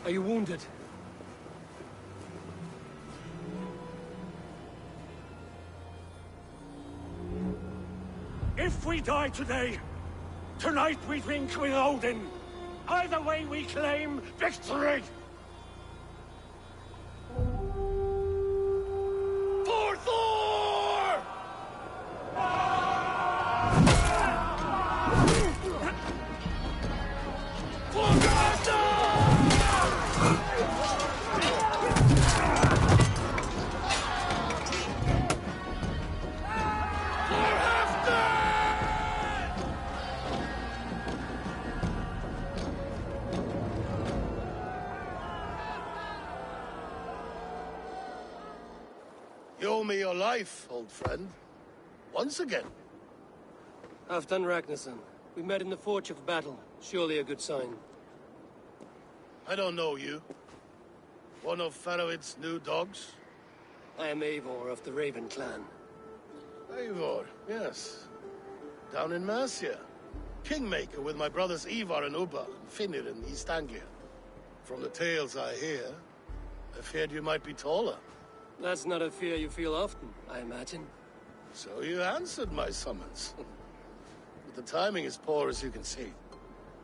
Are you wounded? If we die today, tonight we drink with Odin. Either way we claim victory! For Thor! For You owe me your life, old friend. Once again. Halfdan Ragnarsson. We met in the Forge of Battle. Surely a good sign. I don't know you. One of Faroid's new dogs? I am Eivor of the Raven clan. Eivor, yes. Down in Mercia. Kingmaker with my brothers Ivar and Ubba, and Finnr in East Anglia. From the tales I hear, I feared you might be taller. That's not a fear you feel often, I imagine. So you answered my summons. But the timing is poor, as you can see.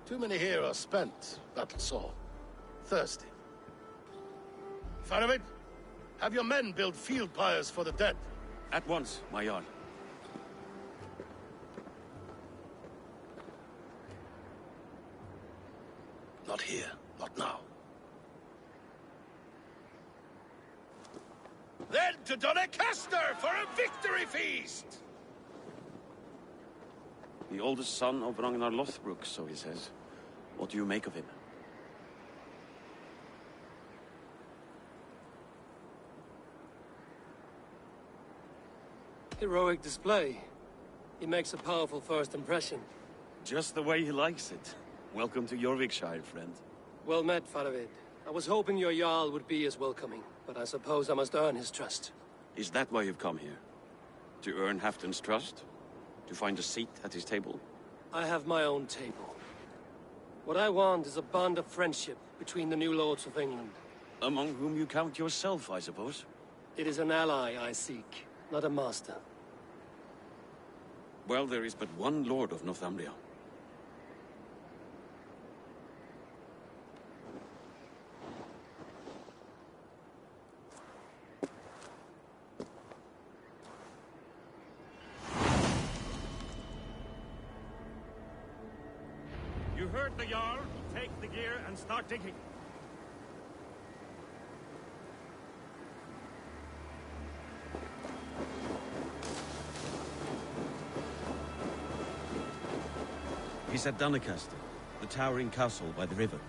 Too many here are spent, battle-sore, thirsty. Faramid, have your men build field pyres for the dead. At once, my Jarl. Not here, not now. Then to Doncaster for a victory feast! The oldest son of Ragnar Lothbrok, so he says. What do you make of him? Heroic display. He makes a powerful first impression. Just the way he likes it. Welcome to Jorvikshire, friend. Well met, Faravid. I was hoping your Jarl would be as welcoming, but I suppose I must earn his trust. Is that why you've come here? To earn Halfdan's trust? To find a seat at his table? I have my own table. What I want is a bond of friendship between the new lords of England. Among whom you count yourself, I suppose? It is an ally I seek, not a master. Well, there is but one lord of Northumbria. You heard the Jarl. Take the gear and start digging. He's at Doncaster, the towering castle by the river.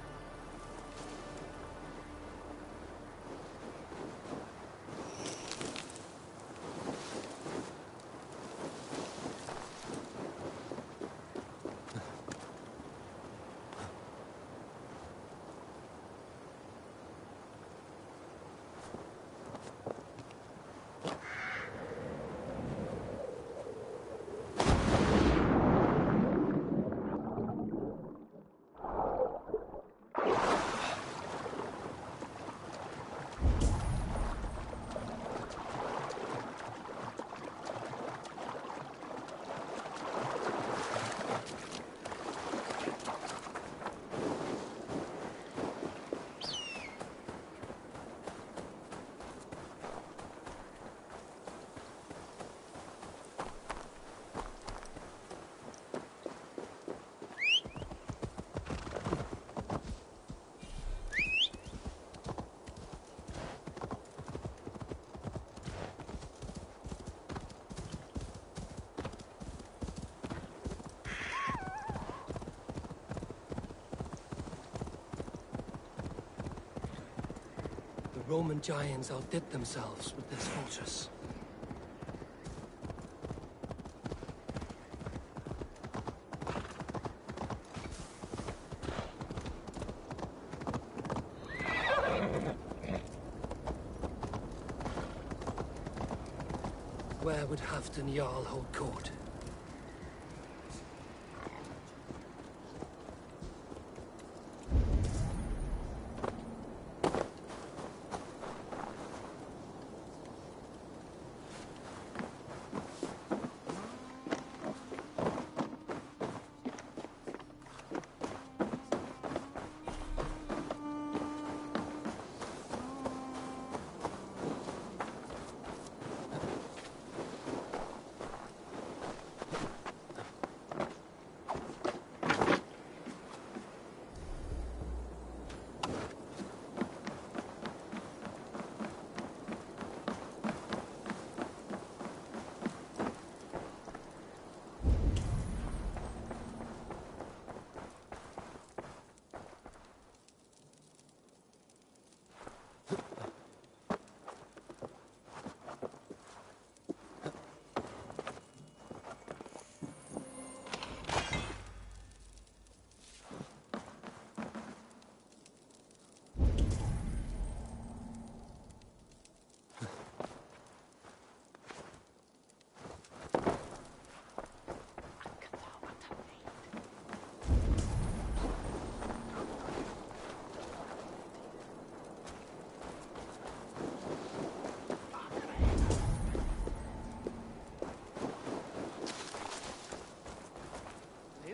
The Roman giants outdid themselves with this fortress. Where would Halfdan Jarl hold court?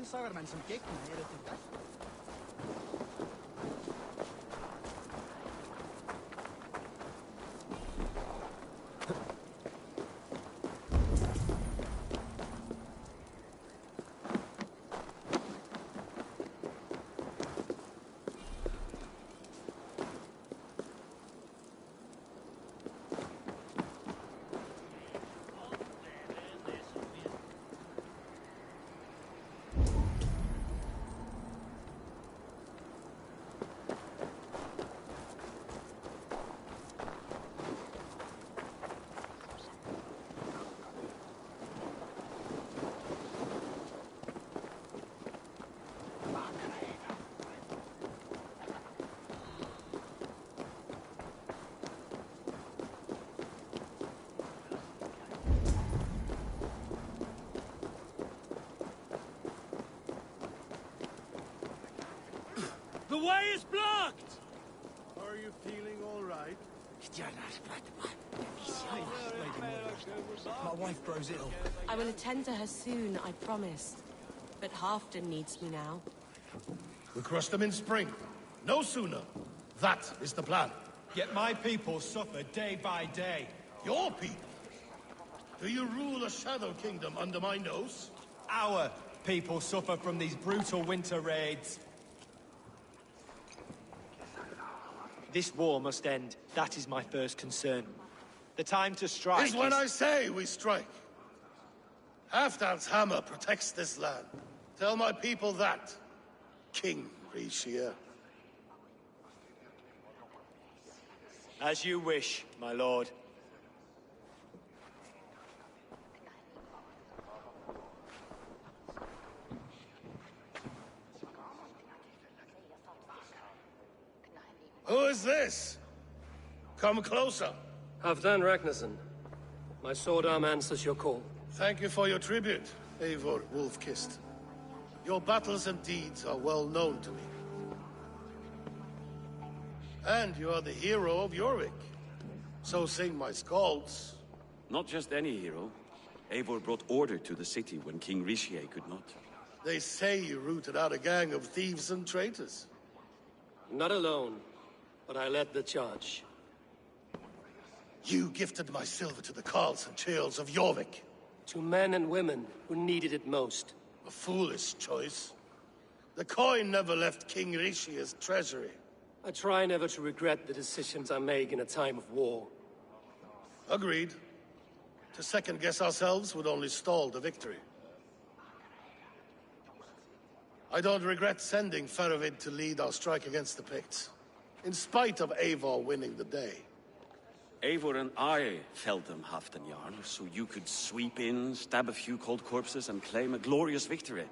Ledsagermenn som gegner er til deg. The way is blocked! Are you feeling all right? My wife grows ill. I will attend to her soon, I promise. But Halfdan needs me now. We crush them in spring. No sooner. That is the plan. Yet my people suffer day by day. Your people? Do you rule a shadow kingdom under my nose? Our people suffer from these brutal winter raids. This war must end. That is my first concern. The time to strike is when I say we strike. Halfdan's hammer protects this land. Tell my people that, King Rishia. As you wish, my lord. Who is this? Come closer. Halfdan Ragnarsson. My sword arm answers your call. Thank you for your tribute, Eivor Wolf-Kissed. Your battles and deeds are well known to me. And you are the hero of Jorvik. So sing my skalds. Not just any hero. Eivor brought order to the city when King Rishie could not. They say you rooted out a gang of thieves and traitors. Not alone, but I led the charge. You gifted my silver to the carls and churls of Jorvik. To men and women who needed it most. A foolish choice. The coin never left King Rishie's treasury. I try never to regret the decisions I make in a time of war. Agreed. To second-guess ourselves would only stall the victory. I don't regret sending Faravid to lead our strike against the Picts, in spite of Eivor winning the day. Eivor and I felled them, Halfdan Jarl, so you could sweep in, stab a few cold corpses, and claim a glorious victory.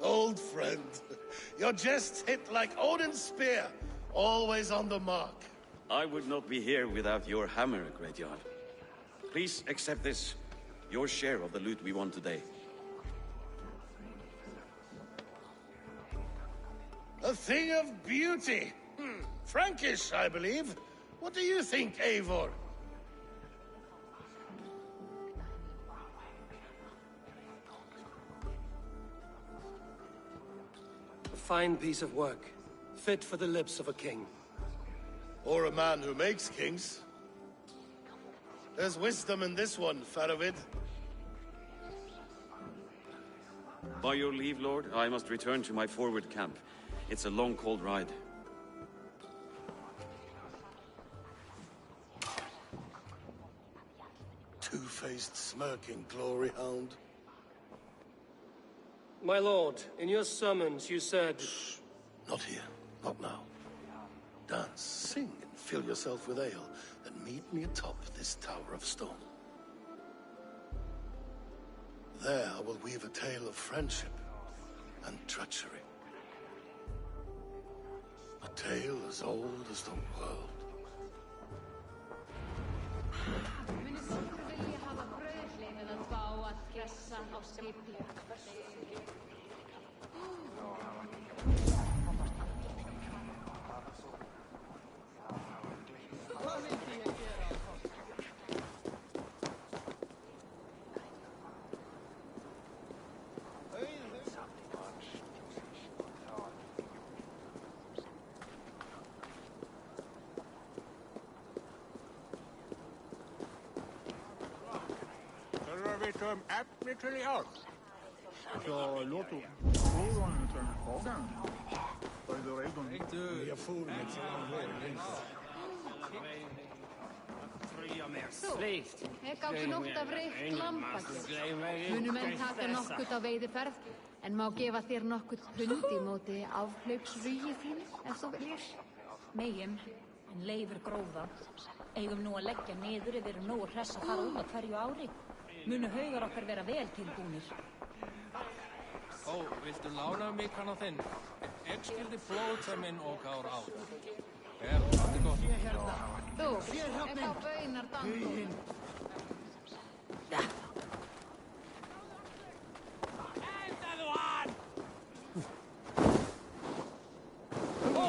Old friend, your jests hit like Odin's spear, always on the mark. I would not be here without your hammer, Great Jarl. Please accept this, your share of the loot we won today. A thing of beauty. Frankish, I believe. What do you think, Eivor? A fine piece of work, fit for the lips of a king. Or a man who makes kings. There's wisdom in this one, Faravid. By your leave, Lord, I must return to my forward camp. It's a long, cold ride. Two-faced, smirking glory hound. My lord, in your summons you said... Shh. Not here. Not now. Dance, sing, and fill yourself with ale, then meet me atop this tower of stone. There I will weave a tale of friendship and treachery. A tale as old as the world. Äpplet till allt. Så låt oron till kagan. Var du redan? Jag får med Sleift. Ég gátt nótt af reykt lampakjöt. Munum enn taka nokkurt á veiðiferð, en má gefa þér nokkurt pund í móti afhlaupsvíi þínu, ef þú viljir. Megin, en leifur gróða. Eigum nú að leggja niður ef við erum nógu hress að fara út á hverju ári. Munu haugar okkar vera vel tilbúnir. Ó, viltu lána mig kannan þinn? Ég skildi flóta minn og ár át. Allt gott. Þú, þá baunar dandu.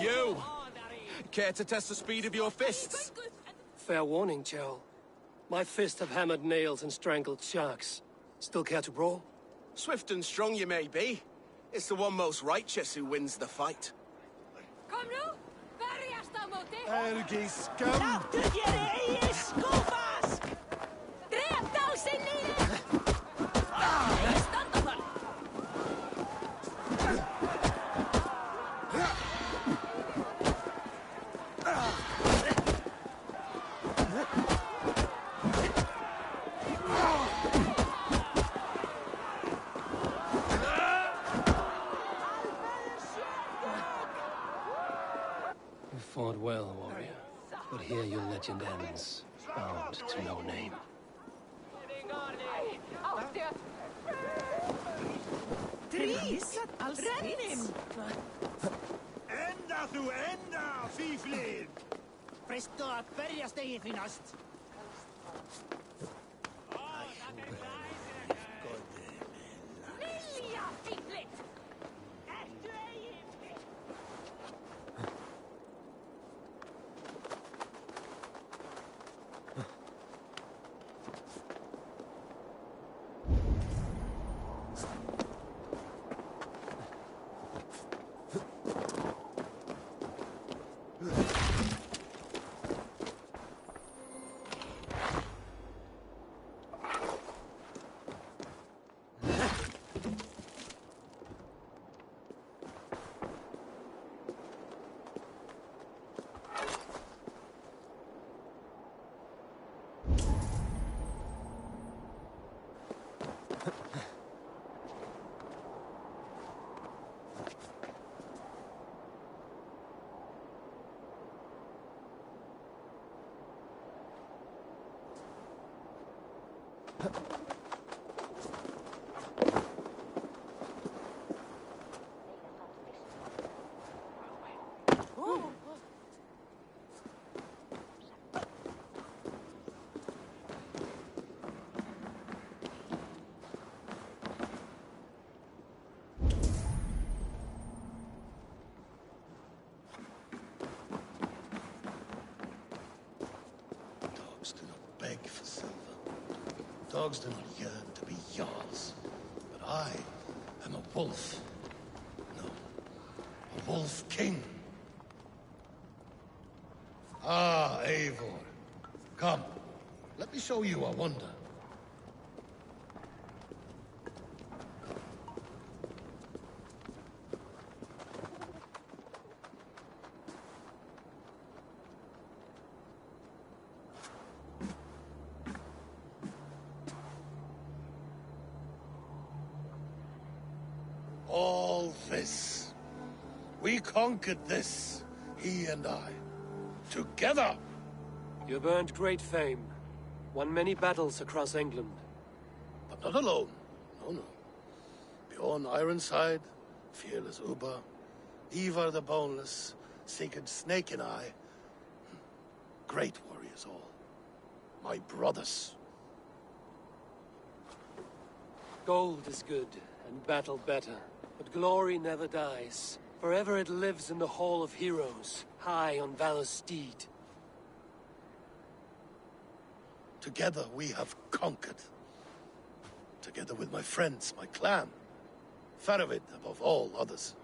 You! Care to test the speed of your fists? Fair warning, Jarl. My fists have hammered nails and strangled sharks. Still care to brawl? Swift and strong you may be. It's the one most righteous who wins the fight. Kom nú, berjast á móti! Ergi skam! Láttu þér eigi skúfast! Drep þá sinni! Standa þar! fought well, warrior. But here your legend ends, bound to no name. Trís, rennin! Enda þú enda, fíflið! Presto að berjast eigin því næst. Vilja, fíflið! Ertu eigin fíflið? Dogs do not beg for silver. Dogs do not yearn to be jarls. But I am a wolf. No, a wolf king. Ah, Eivor. Come, let me show you a wonder. All this. We conquered this, he and I. Together! You've earned great fame. Won many battles across England. But not alone. No, no. Bjorn Ironside, fearless Uber, Ivar the Boneless, Sigurd Snake and I. Great warriors all. My brothers. Gold is good, and battle better. But glory never dies. Forever it lives in the Hall of Heroes, high on Valor's steed. Together we have conquered. Together with my friends, my clan. Faravid above all others.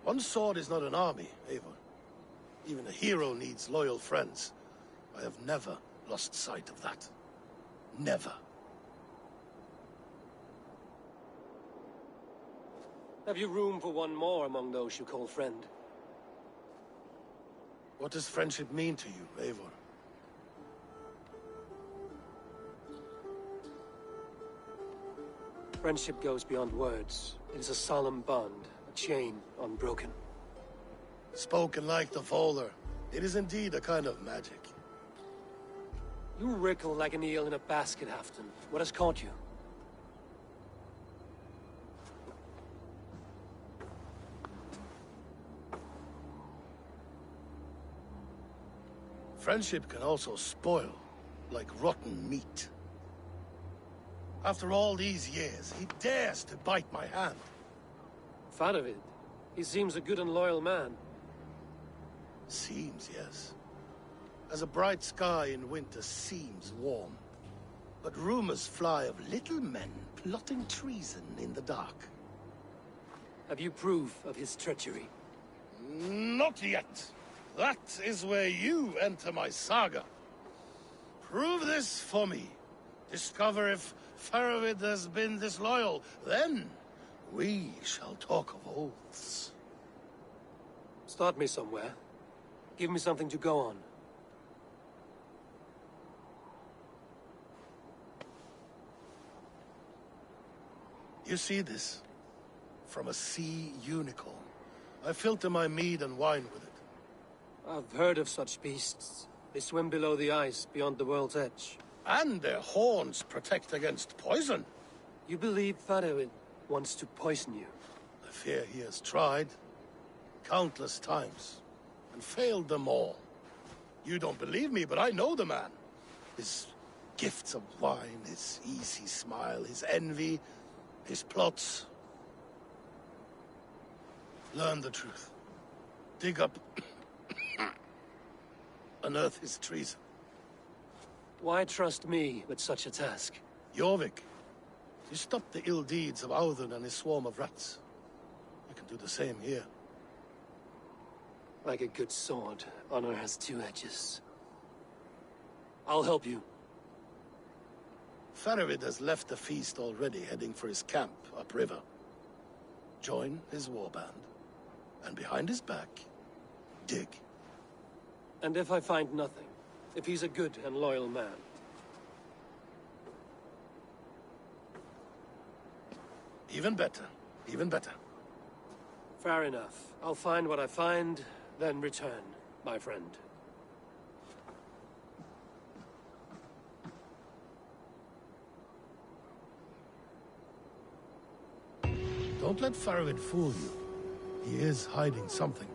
One sword is not an army, Eivor. Even a hero needs loyal friends. I have never lost sight of that. Never. Have you room for one more among those you call friend? What does friendship mean to you, Eivor? Friendship goes beyond words. It is a solemn bond, a chain unbroken. Spoken like the Volar, it is indeed a kind of magic. You wriggle like an eel in a basket, Halfdan. What has caught you? Friendship can also spoil, like rotten meat. After all these years, he dares to bite my hand. Faravid. He seems a good and loyal man. Seems, yes. As a bright sky in winter seems warm. But rumors fly of little men plotting treason in the dark. Have you proof of his treachery? Not yet. That is where you enter my saga. Prove this for me. Discover if Faravid has been disloyal. Then we shall talk of oaths. Start me somewhere. Give me something to go on. You see this? From a sea unicorn. I filter my mead and wine with it. I've heard of such beasts. They swim below the ice, beyond the world's edge. And their horns protect against poison. You believe Faroid wants to poison you? I fear he has tried countless times and failed them all. You don't believe me, but I know the man. His gifts of wine, his easy smile, his envy, his plots. Learn the truth. Dig up... unearth his treason. Why trust me with such a task? Jorvik, you stopped the ill deeds of Audun and his swarm of rats. You can do the same here. Like a good sword, honor has two edges. I'll help you. Faroid has left the feast already, heading for his camp upriver. Join his warband, and behind his back, dig. And if I find nothing? If he's a good and loyal man? Even better. Even better. Fair enough. I'll find what I find, then return, my friend. Don't let Faroid fool you. He is hiding something.